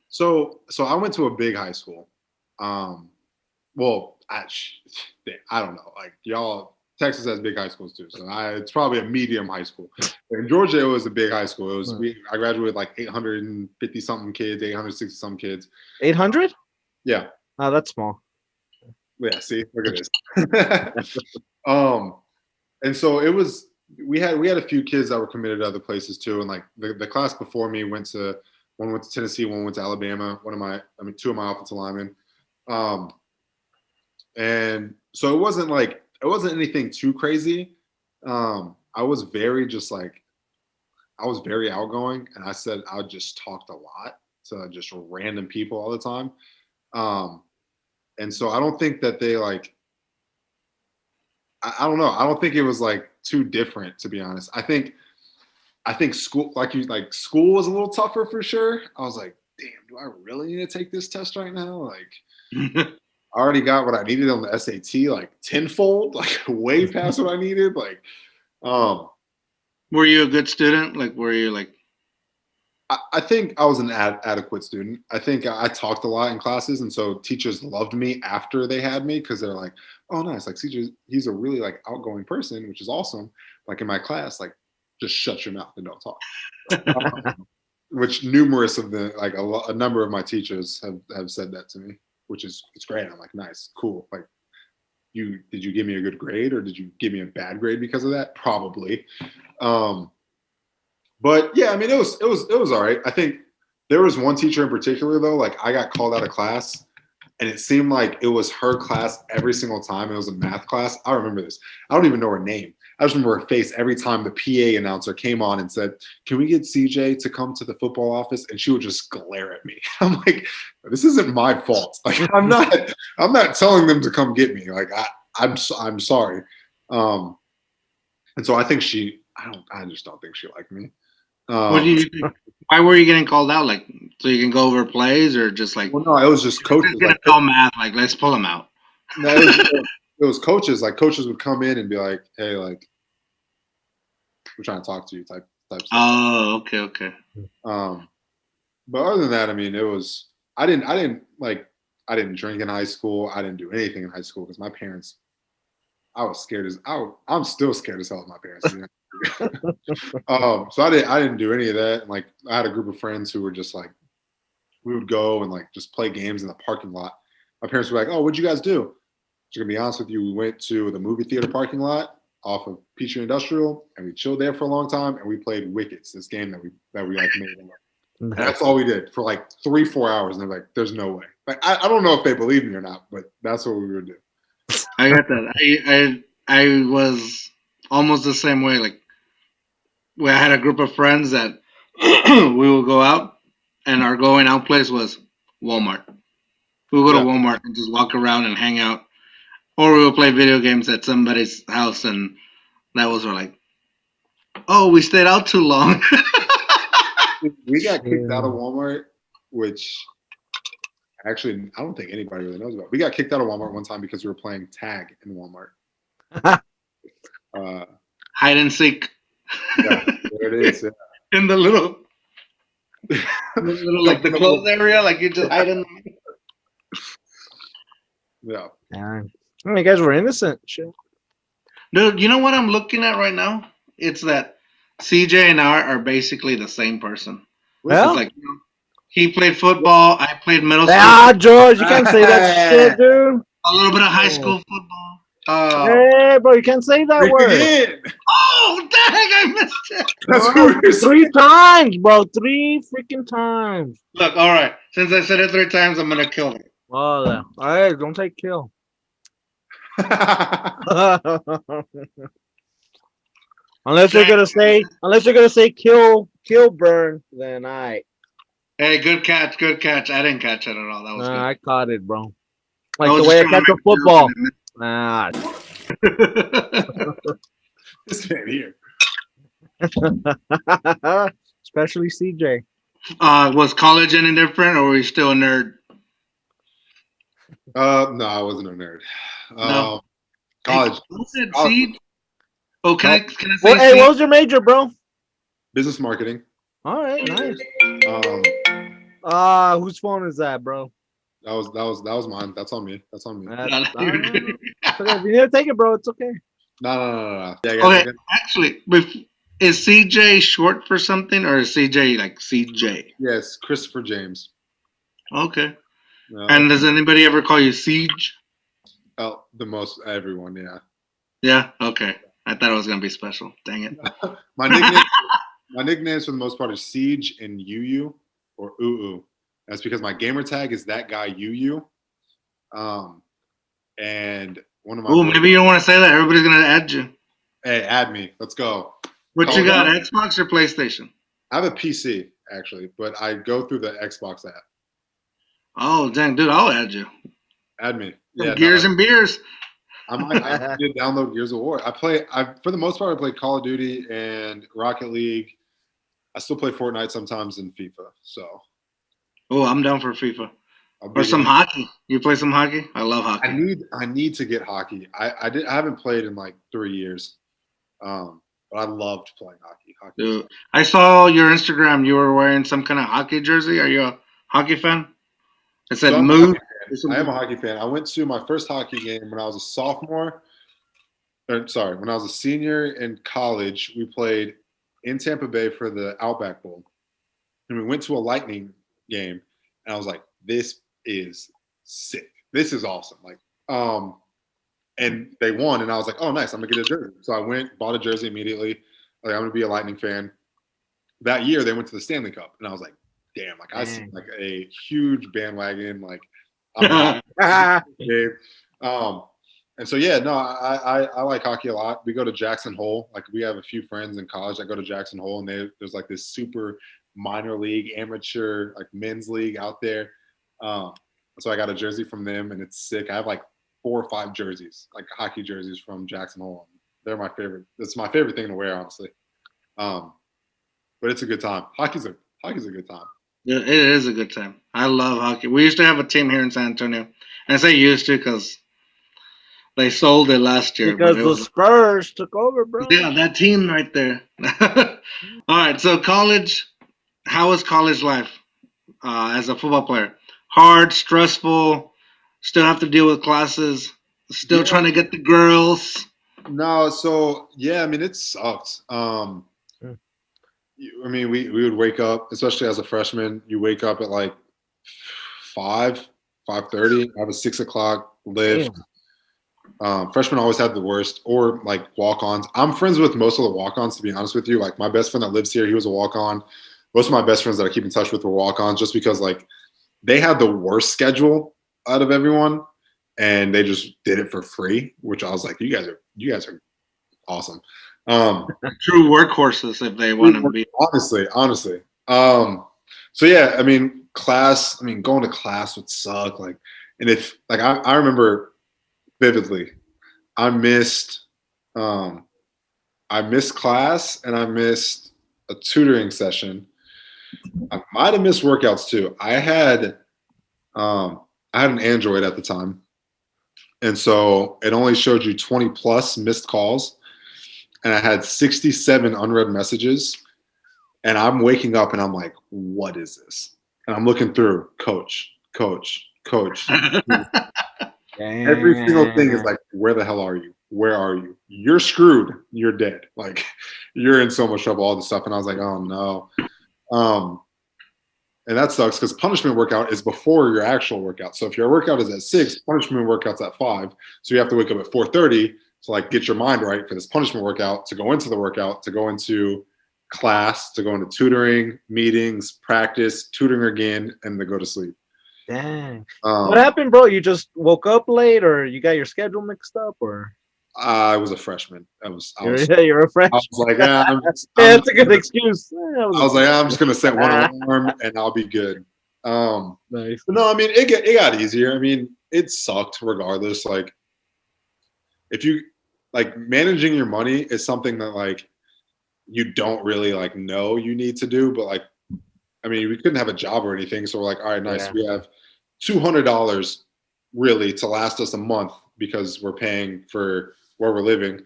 So I went to a big high school. Well, I don't know. Like y'all, Texas has big high schools too. So it's probably a medium high school. In Georgia, it was a big high school. It was I graduated with like 850 something kids, 860 some kids. 800? Yeah. Oh, that's small. Yeah. See, look at this. And so it was. We had a few kids that were committed to other places too, and like the class before me one went to Tennessee, one went to Alabama. Two of my offensive linemen, and so it wasn't anything too crazy. I was very outgoing, and I just talked a lot to just random people all the time, and so I don't think that they like. I don't know. I don't think it was like too different, to be honest. I think school, school was a little tougher for sure. I was like, damn, do I really need to take this test right now? Like, I already got what I needed on the SAT, like tenfold, like way past what I needed. Like, were you a good student? Like, were you like? I think I was an adequate student. I think I talked a lot in classes, and so teachers loved me after they had me because they're like, "Oh, nice! Like CJ, he's a really like outgoing person, which is awesome." Like in my class, like just shut your mouth and don't talk. Which numerous of a number of my teachers have said that to me, which is it's great. I'm like, nice, cool. Like, did you give me a good grade or did you give me a bad grade because of that? Probably. But yeah, I mean, it was all right. I think there was one teacher in particular though, like I got called out of class and it seemed like it was her class every single time. It was a math class. I remember this. I don't even know her name. I just remember her face every time the PA announcer came on and said, "Can we get CJ to come to the football office?" And she would just glare at me. I'm like, this isn't my fault. Like I'm not telling them to come get me. Like I'm sorry. And so I think I just don't think she liked me. What do you think? Why were you getting called out? Like, so you can go over plays, or just like? Well, no, it was just coaches. Gonna call math. Like, let's pull them out. No, it was coaches. Like, coaches would come in and be like, "Hey, like, we're trying to talk to you," type stuff. Oh, okay. But other than that, I mean, it was. I didn't drink in high school. I didn't do anything in high school because my parents. I'm still scared as hell of my parents. You know? So I didn't do any of that. And like I had a group of friends who were just like, we would go and like just play games in the parking lot. My parents were like, "Oh, what'd you guys do?" To be honest with you, we went to the movie theater parking lot off of Peachtree Industrial, and we chilled there for a long time, and we played Wickets, this game that we like made. And that's all we did for like 3-4 hours, and they're like, "There's no way." Like I don't know if they believe me or not, but that's what we would do. I got that. I was almost the same way. Like, I had a group of friends that we would go out, and our going out place was Walmart. We would go to Walmart and just walk around and hang out, or we would play video games at somebody's house, and that was like, oh, we stayed out too long. We got kicked out of Walmart, which actually I don't think anybody really knows about. We got kicked out of Walmart one time because we were playing tag in Walmart. Hide and seek. Yeah, there it is. Yeah. In the little like the clothes area, like you just hide in. Yeah. I mean, you guys were innocent. Shit. Dude, you know what I'm looking at right now? It's that CJ and I are basically the same person. Well, like, he played football. I played middle school. Ah, George, you can't say that shit, dude. A little bit of high school football. Hey, bro, you can't say that word. Oh, dang, I missed it. That's bro, 3 times, bro. 3 freaking times. Look, all right. Since I said it 3 times, I'm going to kill it. Oh, all right, don't take kill. Unless you're gonna say Kilbrin, then I. Hey, good catch. I didn't catch it at all. That was good. I caught it, bro. Like the way I catch a football. Nah. This man here. Especially CJ. Was college any different, or were you still a nerd? No, I wasn't a nerd. No. College. Hey, who said college seed? Oh, can I say Well, hey, seed? what was your major, bro? business marketing. All right, nice. Um, Whose phone is that, bro? that was mine. That's on me. That's on me. No, no, you're good. It's okay. If you need to take it, bro, it's okay. No. Yeah, Okay, actually, is CJ short for something, or is CJ like CJ? Yes, Christopher James. Okay. No, And does anybody ever call you Siege? the most everyone, yeah. Yeah. Okay. I thought it was gonna be special. Dang it. My nickname, my nicknames for the most part are Siege and UU or UU. That's because my gamer tag is that guy UU. And one of my Oh, boys, maybe you don't want to say that. Everybody's gonna add you. hey, add me. Let's go. What you Oh, got? no. Xbox or PlayStation? I have a PC actually, but I go through the Xbox app. Oh, dang, dude, I'll add you. Add me. Some Yeah, Gears and beers. I did download Gears of War. For the most part, I play Call of Duty and Rocket League. I still play Fortnite sometimes in FIFA. So Oh, I'm down for FIFA. I'll be Or some hockey. You play some hockey? I love hockey. I need to get hockey. I haven't played in like 3 years. But I loved playing hockey. Dude, I saw your Instagram. You were wearing some kind of hockey jersey. Are you a hockey fan? It said So I'm a Moo. I am a hockey fan. I went to my first hockey game when I was a sophomore. When I was a senior in college. We played in Tampa Bay for the Outback Bowl, and we went to a Lightning game. And I was like, "This is sick. This is awesome!" And they won, and I was like, "Oh, nice! I'm gonna get a jersey." So I went, bought a jersey immediately. Like, I'm gonna be a Lightning fan. That year, they went to the Stanley Cup, and I was like, "Damn!" Like I see like a huge bandwagon. Like I'm not game. And so yeah, no, I like hockey a lot. We go to Jackson Hole. Like we have a few friends in college that go to Jackson Hole, and there's like this super minor league, amateur, like men's league out there. So I got a jersey from them, and it's sick. I have like 4 or 5 jerseys, like hockey jerseys from Jackson Hole. They're my favorite. It's my favorite thing to wear, honestly. But it's a good time. Hockey's a good time. Yeah, it is a good time. I love hockey. We used to have a team here in San Antonio. And I say used to because they sold it last year. Because the Spurs took over, bro. Yeah, that team right there. All right, so college. How was college life as a football player? Hard, stressful, still have to deal with classes, still trying to get the girls. No, so yeah, I mean it sucks. I mean we would wake up, especially as a freshman. You wake up at like 5:30. I have a 6 o'clock lift. Freshmen always had the worst, or like walk-ons. I'm friends with most of the walk-ons, to be honest with you. Like my best friend that lives here, he was a walk-on. Most of my best friends that I keep in touch with were walk-ons, just because like they had the worst schedule out of everyone, and they just did it for free. Which I was like, you guys are awesome. True workhorses if they want to be. Honestly. So yeah, I mean, going to class would suck. Like, and if like I remember vividly, I missed class and I missed a tutoring session. I might have missed workouts too. I had an Android at the time, and so it only showed you 20 plus missed calls. And I had 67 unread messages, and I'm waking up and I'm like, what is this? And I'm looking through coach. Every single thing is like, where the hell are you? Where are you? You're screwed. You're dead. Like, you're in so much trouble, all this stuff. And I was like, oh no. And that sucks because punishment workout is before your actual workout. So if your workout is at 6, punishment workout's at 5. So you have to wake up at 4:30 to like get your mind right for this punishment workout, to go into the workout, to go into class, to go into tutoring, meetings, practice, tutoring again, and to go to sleep. Dang. What happened, bro? You just woke up late, or you got your schedule mixed up, or? I was a freshman. You're a freshman. I was like, that's a good excuse. I was like, I'm just gonna set one alarm and I'll be good. Nice. But no, I mean, it got easier. I mean, it sucked regardless. Like, if you like managing your money is something that like you don't really like know you need to do, but like, I mean, we couldn't have a job or anything. So we're like, all right, nice. Yeah. We have $200 really to last us a month because we're paying for where we're living.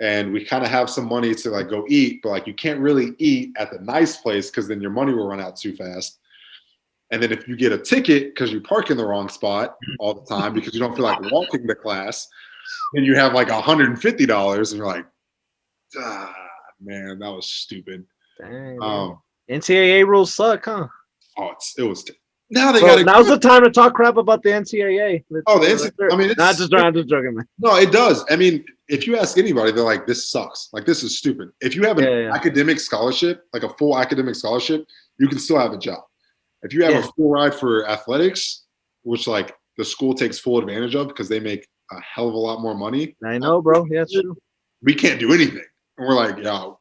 And we kind of have some money to like go eat, but like you can't really eat at the nice place because then your money will run out too fast. And then if you get a ticket because you park in the wrong spot all the time because you don't feel like walking to class, then you have like $150 and you're like, man, that was stupid. Dang, NCAA rules suck, huh? Oh, it was. Now they Well, got. now's the time to talk crap about the NCAA. Oh, the NCAA. I mean, I'm just joking, man. No, it does. I mean, if you ask anybody, they're like, "This sucks. Like, this is stupid." If you have an academic scholarship, like a full academic scholarship, you can still have a job. If you have a full ride for athletics, which like the school takes full advantage of because they make a hell of a lot more money. I know, bro. Yeah, it's true. We can't do anything, and we're like, "Yo,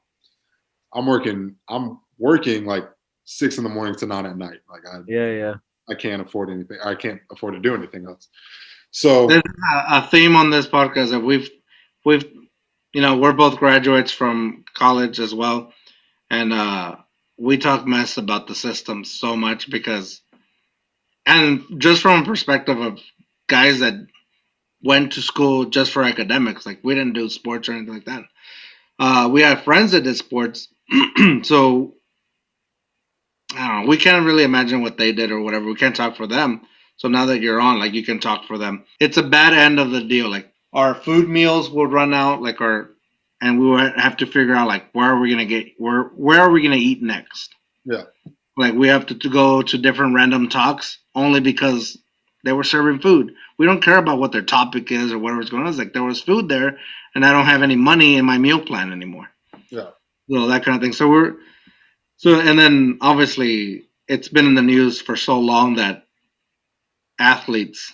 I'm working like 6 a.m. to 9 at night. Like, I can't afford anything. I can't afford to do anything else." So there's a theme on this podcast that we've, we're both graduates from college as well, and we talk mess about the system so much and just from a perspective of guys that went to school just for academics, like we didn't do sports or anything like that. We have friends that did sports, so I don't know. We can't really imagine what they did or whatever. We can't talk for them. So now that you're on, like you can talk for them. It's a bad end of the deal. Like our food meals will run out, and we will have to figure out like where are we gonna eat next? Yeah. Like we have to go to different random talks only because they were serving food. We don't care about what their topic is or whatever's going on. It's like there was food there, and I don't have any money in my meal plan anymore. Yeah. So that kind of thing. So and then obviously it's been in the news for so long that athletes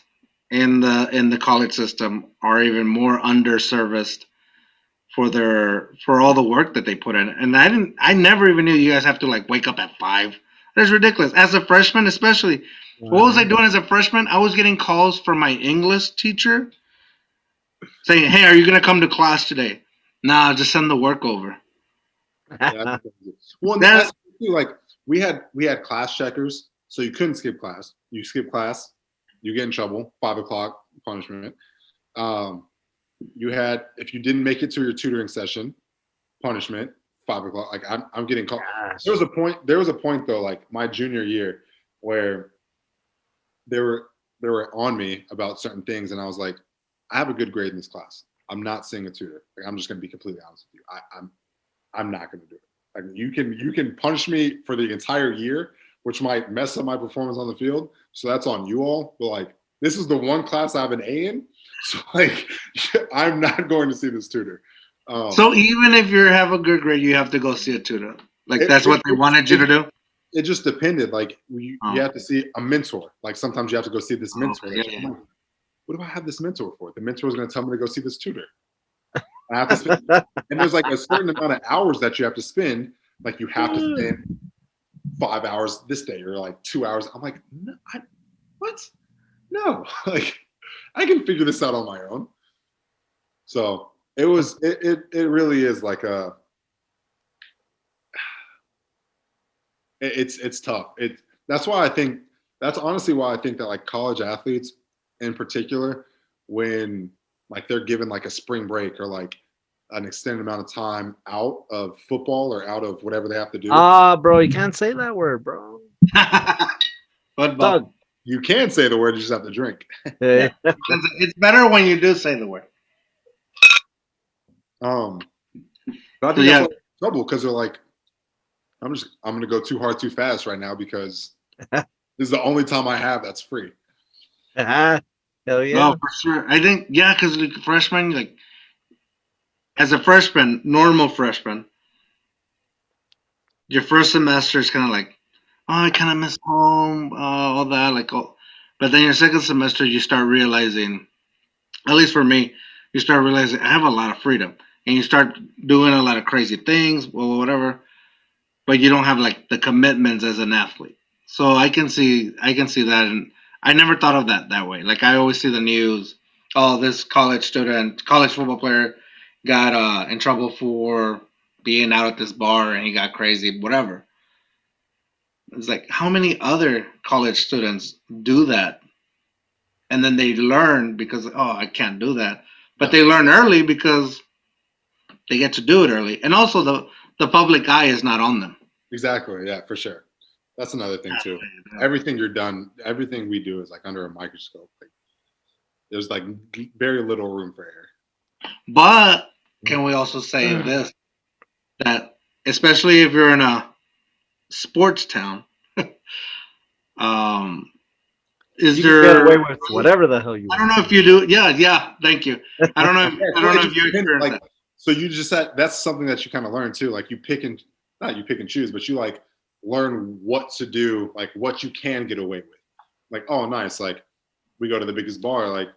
in the college system are even more underserviced for all the work that they put in. And I never even knew you guys have to like wake up at 5. That's ridiculous. As a freshman, especially. Wow. What was I doing as a freshman? I was getting calls from my English teacher saying, "Hey, are you gonna come to class today?" Nah, just send the work over. Well, that's like we had class checkers, so you couldn't skip class. You skip class, you get in trouble. 5 o'clock punishment. You had, if you didn't make it to your tutoring session, punishment. 5 o'clock. Like I'm getting called. There was a point though, like my junior year, where they were on me about certain things, and I was like, I have a good grade in this class. I'm not seeing a tutor. Like, I'm just gonna be completely honest with you. I'm not gonna do it. Like you can punish me for the entire year, which might mess up my performance on the field. So that's on you all. But like, this is the one class I have an A in. So like, I'm not going to see this tutor. So even if you have a good grade, you have to go see a tutor. Like that's what they wanted you to do. It just depended. Like you have to see a mentor. Like sometimes you have to go see this mentor. What do I have this mentor for? The mentor is going to tell me to go see this tutor. I have to spend, and there's like a certain amount of hours that you have to spend. Like you have to spend 5 hours this day or like 2 hours. I'm like, no, what? No, like I can figure this out on my own. So it really is like it's tough. That's honestly why I think that like college athletes in particular, when like they're given like a spring break or like an extended amount of time out of football or out of whatever they have to do. Bro, you can't say that word, bro. But Doug, you can say the word, you just have to drink. It's better when you do say the word. But I think that's trouble because they're like, I'm gonna go too hard, too fast right now because this is the only time I have that's free. Hell yeah. No, for sure. I think because like freshman, like as a freshman, normal freshman, your first semester is kind of like, I kind of miss home, all that, but then your second semester, you start realizing, at least for me, you start realizing I have a lot of freedom, and you start doing a lot of crazy things, well, whatever, but you don't have like the commitments as an athlete. So I can see that, and I never thought of that way. Like I always see the news, this college football player got in trouble for being out at this bar and he got crazy, whatever. It's like, how many other college students do that? And then they learn because, I can't do that. But they learn early because they get to do it early. And also the public eye is not on them. Exactly. Yeah, for sure. That's another thing too. Everything everything we do is like under a microscope. Like, there's like very little room for error. But can we also say this, that especially if you're in a sports town, is You there can get away with whatever the hell you I want. don't know if you do. Yeah. Thank you. I don't know if you experience like, that. so you just said that's something that you kind of learn too. Like you pick and choose, but you like learn what to do, like what you can get away with. Like, oh, nice. Like we go to the biggest bar. Like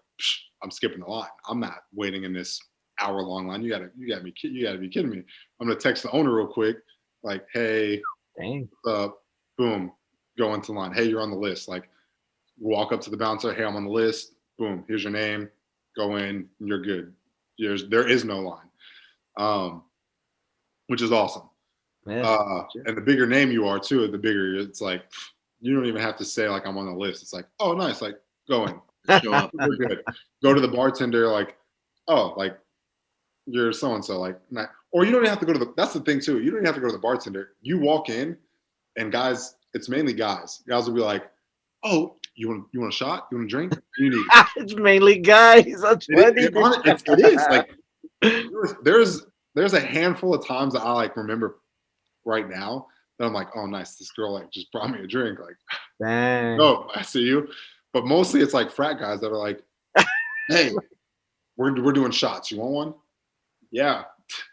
I'm skipping the line. I'm not waiting in this hour-long line. You gotta be kidding me. I'm gonna text the owner real quick. Like, hey, Dang. what's up? Boom, go into line. Hey, you're on the list. Like, walk up to the bouncer. Hey, I'm on the list. Boom, here's your name. Go in. You're good. There is no line, which is awesome. Yeah. And the bigger name you are too, the bigger it's like you don't even have to say like I'm on the list. It's like, oh, nice. Like, go in. Show up. We're good. Go to the bartender. Like, oh, like you're so and so. Like, not, or you don't even have to go to the. That's the thing too. You don't even have to go to the bartender. You walk in, and guys, it's mainly guys. Guys will be like, oh, you want a shot? You want a drink? You need. It's mainly guys. That's funny. It is like there's a handful of times that I like remember right now that I'm like, oh, nice. This girl like just brought me a drink. Like, Dang. no, I see you. But mostly it's like frat guys that are like, hey, we're doing shots. You want one? Yeah.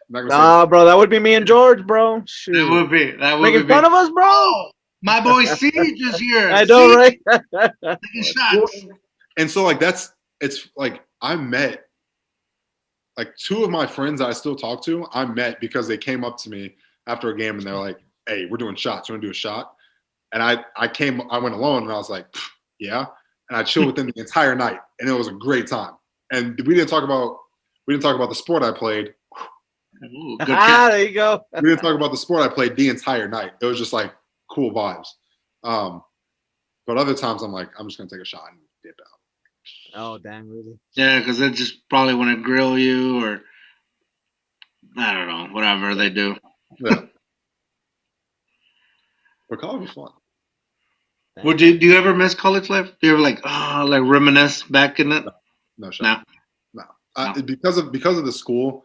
Nah, bro, that would be me and George, bro. Shoot. That would be Making fun of us, bro. My boy CJ is here. I know, right? Taking shots. And so like it's like I met like two of my friends that I still talk to, I met because they came up to me after a game and they're like, hey, we're doing shots. You want to do a shot? And I went alone and I was like, yeah. And I chilled with them the entire night and it was a great time. And we didn't talk about the sport I played. Ooh, good there you go. We didn't talk about the sport I played the entire night. It was just like cool vibes. But other times I'm like, I'm just gonna take a shot and dip out. Oh, damn, really? Yeah, because they just probably want to grill you or I don't know, whatever they do. Yeah. But college was fun. Well, do you ever miss college life? Do you ever like reminisce back in it? No shot. No. Because of the school,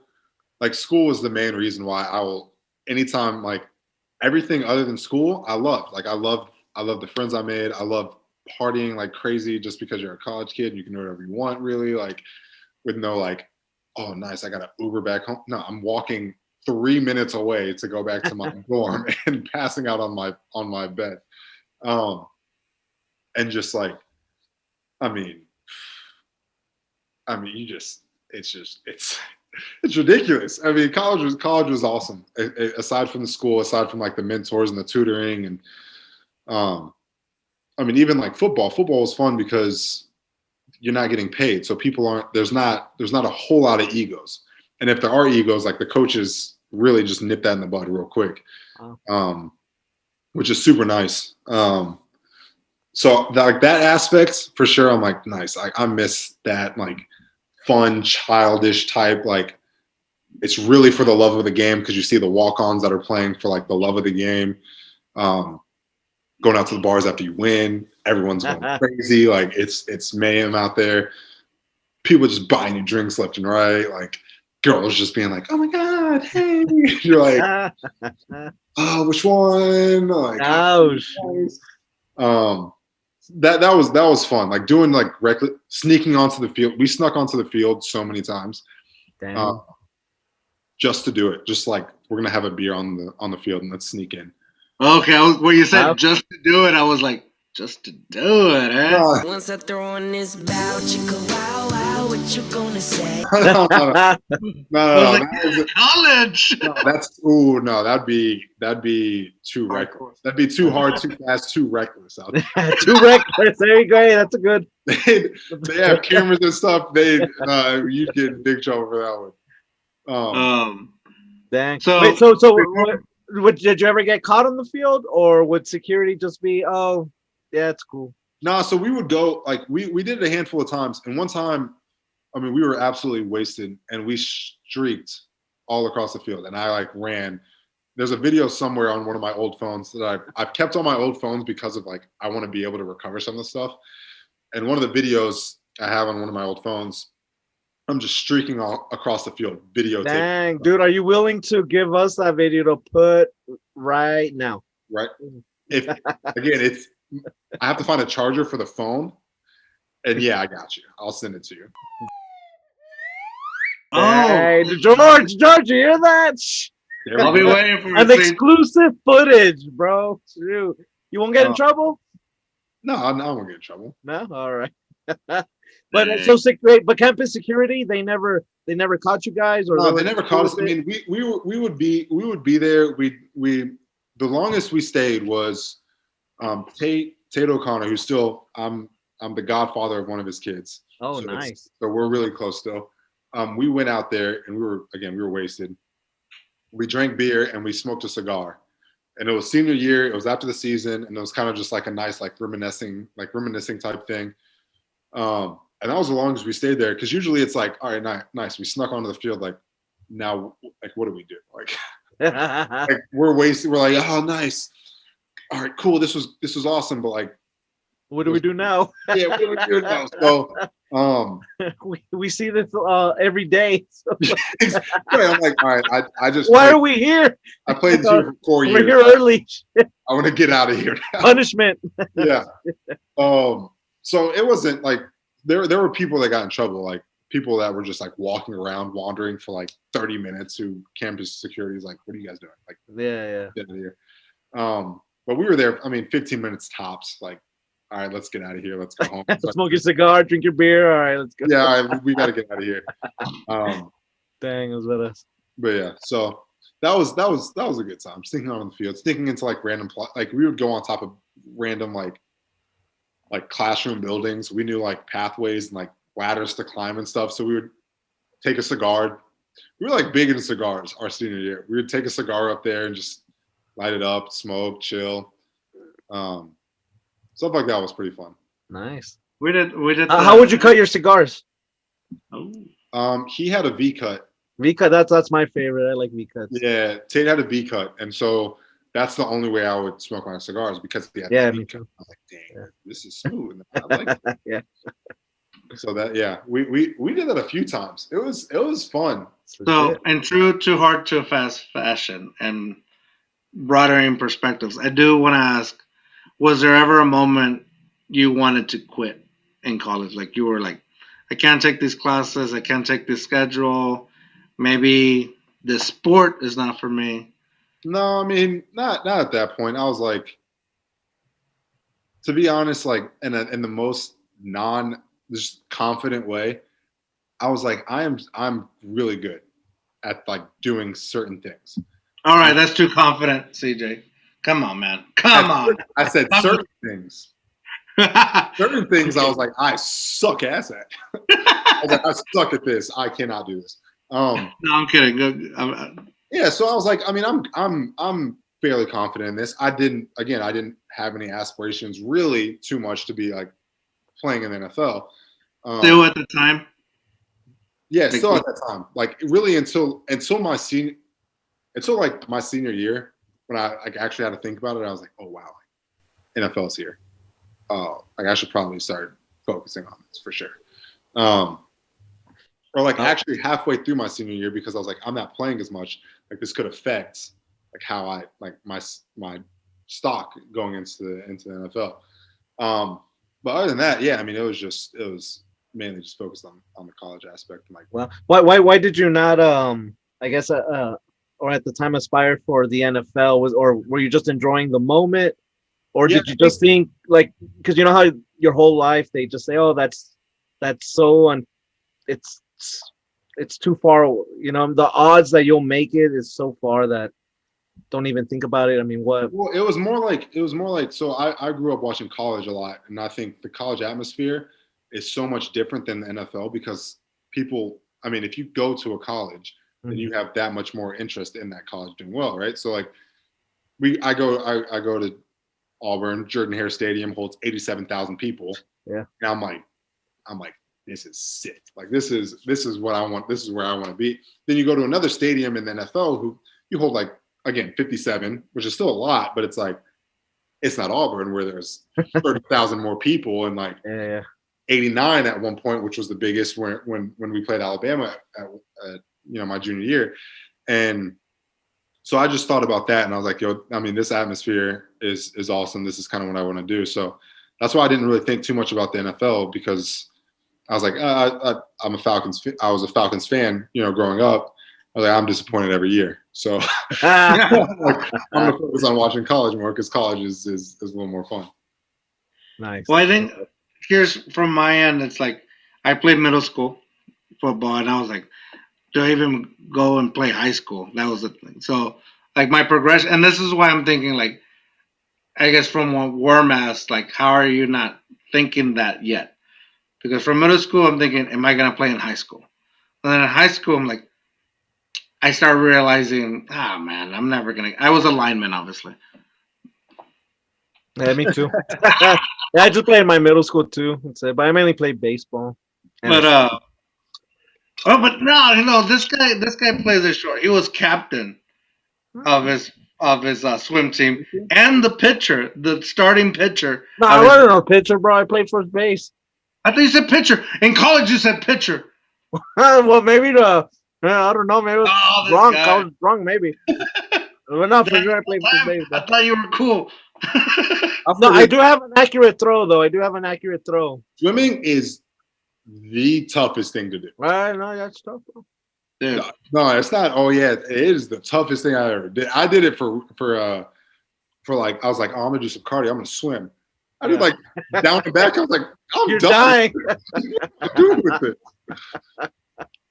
like school was the main reason why I will anytime like everything other than school, I love. Like I love the friends I made. I love partying like crazy just because you're a college kid and you can do whatever you want really, like with no like, oh nice, I got to Uber back home. No, I'm walking 3 minutes away to go back to my dorm and passing out on my bed. And just like, I mean, it's ridiculous. I mean, college was awesome. Aside from the school, aside from like the mentors and the tutoring, and I mean, even like football was fun because you're not getting paid, so there's not a whole lot of egos. And if there are egos, like the coaches really just nip that in the bud real quick, which is super nice. So like that aspect for sure, I'm like nice. I miss that like fun, childish type. Like it's really for the love of the game because you see the walk-ons that are playing for like the love of the game. Going out to the bars after you win, everyone's going crazy. Like it's mayhem out there. People just buying you drinks left and right. Like girls just being like, "Oh my god, hey!" You're like, "Oh, which one?" Like, ouch. That was fun. Like doing like sneaking onto the field. We snuck onto the field so many times, just to do it. Just like we're gonna have a beer on the field and let's sneak in. Okay, when you said just to do it, I was like, just to do it, eh? Once I throw on this bow, chicka wow wow, what you gonna say? No. College. That'd be too reckless. That'd be too hard, too fast, too reckless out there. Too reckless. There you go. That's a good. They have cameras and stuff. You'd get in big trouble for that one. Dang. So- Wait, so did you ever get caught on the field, or would security just be, oh, yeah, it's cool? No, so we would go, like, we did it a handful of times. And one time, I mean, we were absolutely wasted and we streaked all across the field. And I like ran. There's a video somewhere on one of my old phones that I've kept on my old phones because of like, I want to be able to recover some of the stuff. And one of the videos I have on one of my old phones, I'm just streaking all across the field, videotape. Dang, dude, are you willing to give us that video to put right now? Right. If again, I have to find a charger for the phone. And yeah, I got you. I'll send it to you. Hey, George, you hear that? Shh. I'll be waiting for An it. exclusive footage, bro. Shoot. You won't get in trouble? No, I won't get in trouble. No, all right. But so but campus security, they never caught you guys, or No, they never caught us. I mean, we would be there. The longest we stayed was Tate O'Connor, who's still I'm the godfather of one of his kids. Oh, so nice. So we're really close still. We went out there and we were wasted. We drank beer and we smoked a cigar. And it was senior year. It was after the season, and it was kind of just like a nice, like reminiscing type thing. And that was the longest we stayed there, because usually it's like, all right, nice. We snuck onto the field. Like, now, like, what do we do? Like, like we're wasted. We're like, oh, nice. All right, cool. This was awesome. But like, what do we do now? Yeah, what do we do now? So, we see this every day. So. I'm like, all right, I just. Why are we here? I played this here for 4 years. We're here early. I want to get out of here now. Punishment. Yeah. So it wasn't like there were people that got in trouble, like people that were just like walking around, wandering for like 30 minutes. Who campus security is like, what are you guys doing? Like, yeah. Get out of here. But we were there. I mean, 15 minutes tops. Like, all right, let's get out of here. Let's go home. Smoke your cigar, drink your beer. All right, let's go. Yeah, all right, we got to get out of here. Dang, it was with us. But yeah, so that was a good time. Sneaking on the field, sneaking into like random, like we would go on top of random like classroom buildings. We knew like pathways and like ladders to climb and stuff. So we would take a cigar. We were like big into cigars our senior year. We would take a cigar up there and just light it up, smoke, chill. Stuff like that was pretty fun. Nice. We did. How would you cut your cigars? He had a V cut. V cut. That's my favorite. I like V cuts. Yeah, Tate had a V cut, and so that's the only way I would smoke my cigars, because he had yeah, a V me cut. too. I was like, dang, this is smooth. I like it. Yeah. So that we did that a few times. It was fun. So, in true Too Hard Too Fast fashion and broadening perspectives, I do want to ask: was there ever a moment you wanted to quit in college? Like you were like, I can't take these classes. I can't take this schedule. Maybe this sport is not for me. No, I mean, not at that point. I was like, to be honest, like in the most just confident way, I was like, I'm really good at like doing certain things. All right, that's too confident, CJ. Come on, man. Come on. I said certain things. Certain things I was like, I suck ass at. I was like, I suck at this. I cannot do this. No, I'm kidding. Yeah, so I was like, I mean, I'm fairly confident in this. I didn't have any aspirations really too much to be like playing in the NFL. Still at the time? Yeah, still at that time. Like really until my senior year, when I like actually had to think about it, I was like, oh wow, NFL's here. Like I should probably start focusing on this for sure. Or like actually halfway through my senior year, because I was like, I'm not playing as much. Like this could affect like how I like my stock going into the NFL. But other than that, yeah, I mean, it was mainly just focused on the college aspect. And like, well, why did you not I guess or at the time aspire for the NFL? Or were you just enjoying the moment, or did you just think like, because you know how your whole life they just say, oh, that's so, and it's too far, you know, the odds that you'll make it is so far that don't even think about it. I mean, what? Well, it was more like so I grew up watching college a lot, and I think the college atmosphere is so much different than the NFL, because people, I mean, if you go to a college, then you have that much more interest in that college doing well, right? So like I go to Auburn. Jordan Hare Stadium holds 87,000 people. Yeah. And I'm like, this is sick. Like this is what I want. This is where I want to be. Then you go to another stadium in the NFL who you hold like, again, 57, which is still a lot, but it's like, it's not Auburn where there's 30,000 more people and like 89 at one point, which was the biggest when we played Alabama at my junior year. And so I just thought about that and I was like, this atmosphere is awesome. This is kind of what I want to do. So that's why I didn't really think too much about the NFL, because I was like, I'm a Falcons. I was a Falcons fan, growing up. I was like, I'm disappointed every year. So I'm going to focus on watching college more, because college is a little more fun. Nice. Well, I think here's from my end. It's like I played middle school football, and I was like, do I even go and play high school? That was the thing. So like my progression, and this is why I'm thinking like, I guess from what Worm asked, like, how are you not thinking that yet? Because from middle school, I'm thinking, am I going to play in high school? And then in high school, I'm like, I started realizing, man, I'm never going to. I was a lineman, obviously. Yeah, me too. I just played in my middle school too, but I mainly played baseball. But no, this guy plays it short. He was captain of his swim team and the starting pitcher. No, I wasn't a pitcher, bro. I played first base. I thought you said pitcher. In college, you said pitcher. Well, maybe I don't know. Maybe it was wrong. Guy. I was wrong, maybe. Well, no, for sure I played first base. I thought you were cool. No, I do have an accurate throw, though. I do have an accurate throw. Swimming is the toughest thing to do. Well, no, that's tough, bro. Dude. No, it's not. Oh yeah, it is the toughest thing I ever did. I did it for like, I was like, I'm gonna do some cardio. I'm gonna swim. I did like down and back. I was like, You're dying. I'm doing with it.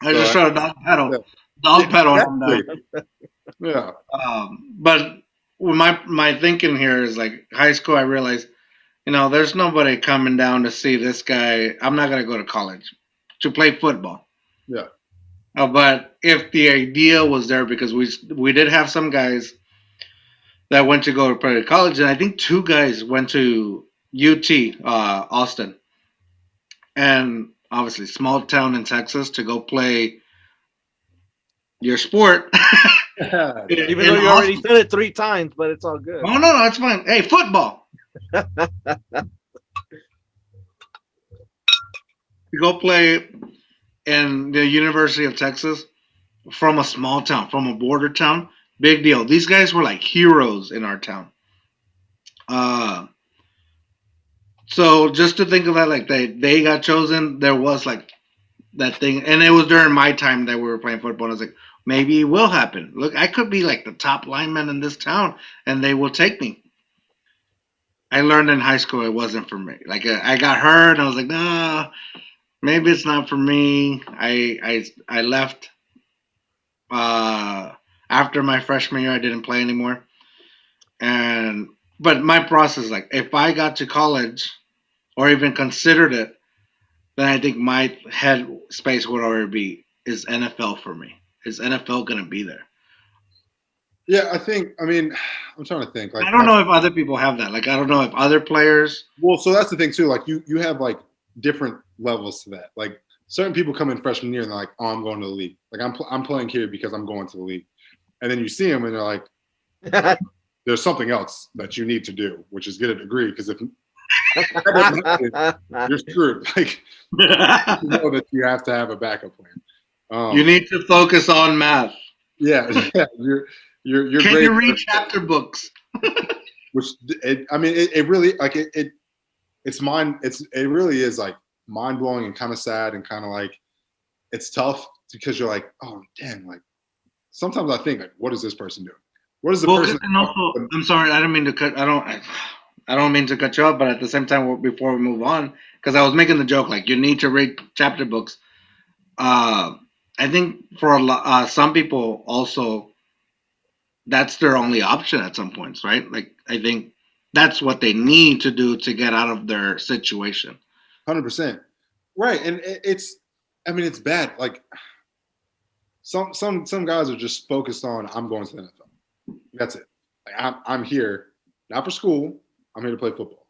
I just showed a dog pedal. Yeah. Dog pedal. Yeah. But my thinking here is like high school. I realized, there's nobody coming down to see this guy. I'm not gonna go to college to play football. Yeah. But if the idea was there, because we did have some guys that went to go to play college, and I think 2 guys went to UT Austin, and obviously small town in Texas, to go play your sport. Even though you already said it 3 times, but it's all good. Oh no, it's fine. Hey, football. You go play in the University of Texas from a small town, from a border town. Big deal. These guys were like heroes in our town. So just to think of that, like they got chosen, there was like that thing, and it was during my time that we were playing football. And I was like, maybe it will happen. Look, I could be like the top lineman in this town, and they will take me. I learned in high school it wasn't for me. Like I got hurt, and I was like, nah, maybe it's not for me. I left after my freshman year. I didn't play anymore, but my process, like, if I got to college or even considered it, then I think my head space would already be, is NFL for me? Is NFL going to be there? Yeah, I'm trying to think. Like, I don't know if other people have that. Like, I don't know if other players. Well, so that's the thing too. Like, you have like different levels to that. Like, certain people come in freshman year and they're like, "Oh, I'm going to the league. Like, I'm playing here because I'm going to the league." And then you see them and they're like, "There's something else that you need to do, which is get a degree. Because if that doesn't happen, you're screwed." Like, you know that you have to have a backup plan. You need to focus on math. Yeah, you're Can great. you read chapter books? Which it really, like, it really is like mind blowing and kind of sad and kind of like, it's tough because you're like, oh damn, like sometimes I think, like, what is this person doing? What is the person? And also, I'm sorry, I don't mean to cut. I don't mean to cut you off, but at the same time, before we move on, because I was making the joke, like, you need to read chapter books. I think for some people also, that's their only option at some points, right? Like, I think that's what they need to do to get out of their situation. 100%. Right. And it's bad. Like, some guys are just focused on I'm going to the NFL. That's it. Like, I'm here not for school. I'm here to play football.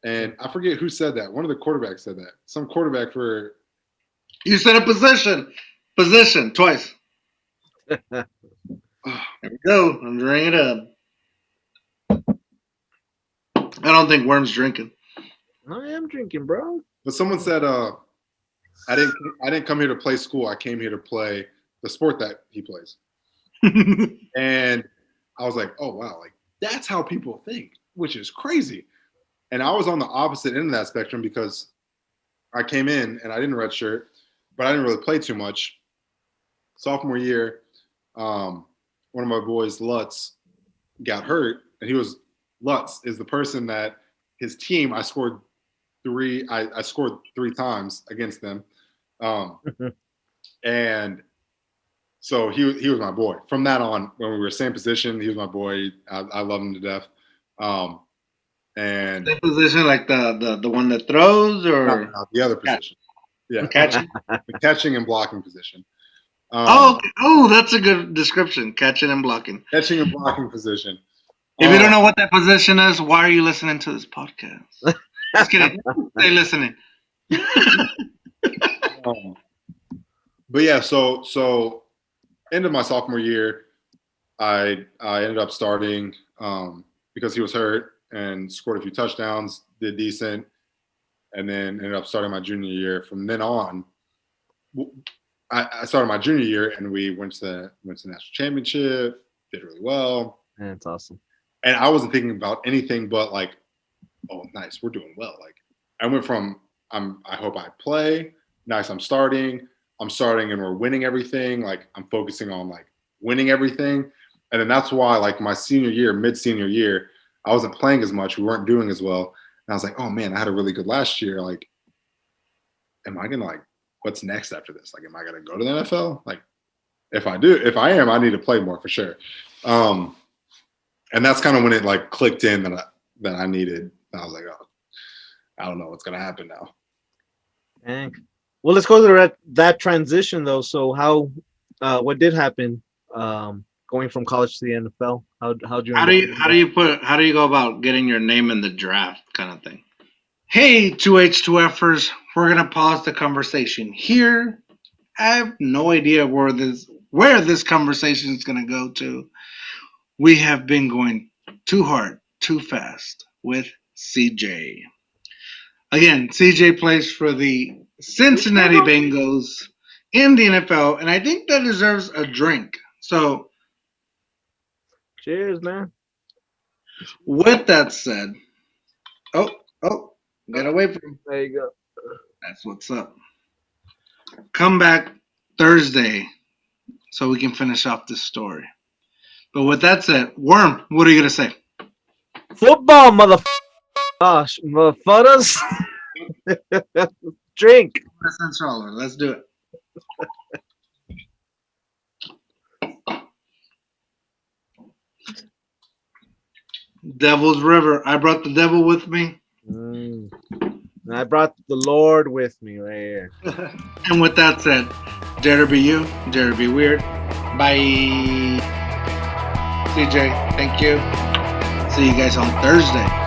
And I forget who said that. One of the quarterbacks said that. Some quarterback for. You said a position twice. There we go. I'm drinking it up. I don't think Worm's drinking. I am drinking, bro. But someone said, I didn't come here to play school. I came here to play the sport that he plays. And I was like, oh wow, like that's how people think, which is crazy. And I was on the opposite end of that spectrum because I came in and I didn't redshirt, but I didn't really play too much. Sophomore year, one of my boys, Lutz, got hurt, and Lutz is the person that his team I scored three times against them, and so he was my boy. From that on, when we were same position, he was my boy. I love him to death. And same position, like the one that throws, or no, the other position, yeah, catching, the catching and blocking position. Okay. That's a good description. Catching and blocking. Catching and blocking position. If you don't know what that position is, why are you listening to this podcast? Just kidding. Stay listening. But yeah, so end of my sophomore year, I ended up starting because he was hurt and scored a few touchdowns, did decent, and then ended up starting my junior year. From then on, I started my junior year, and we went to the national championship, did really well. Man, that's awesome. And I wasn't thinking about anything but like, oh, nice, we're doing well. Like I went from I hope I play. Nice, I'm starting and we're winning everything. Like I'm focusing on like winning everything. And then that's why like my senior year, mid-senior year, I wasn't playing as much. We weren't doing as well. And I was like, oh man, I had a really good last year. Like, am I gonna like, what's next after this? Like, am I gonna go to the NFL? Like, if I am, I need to play more for sure. And that's kind of when it like clicked in that I needed. I was like, oh, I don't know what's gonna happen now. Dang. Well, let's go to that transition though. So what did happen going from college to the NFL? How do you go about getting your name in the draft kind of thing? Hey, 2H2Fers, we're gonna pause the conversation here. I have no idea where this conversation is gonna go to. We have been going too hard, too fast with CJ. Again, CJ plays for the Cincinnati Bengals in the NFL, and I think that deserves a drink. So, cheers, man. With that said, get away from him. There you go. That's what's up. Come back Thursday so we can finish off this story. But with that said, Worm, what are you going to say? Football, motherfuckers. Drink. Let's do it. Devil's River. I brought the devil with me. I brought the Lord with me right here. And with that said, dare to be you, dare to be weird. Bye. CJ, thank you. See you guys on Thursday.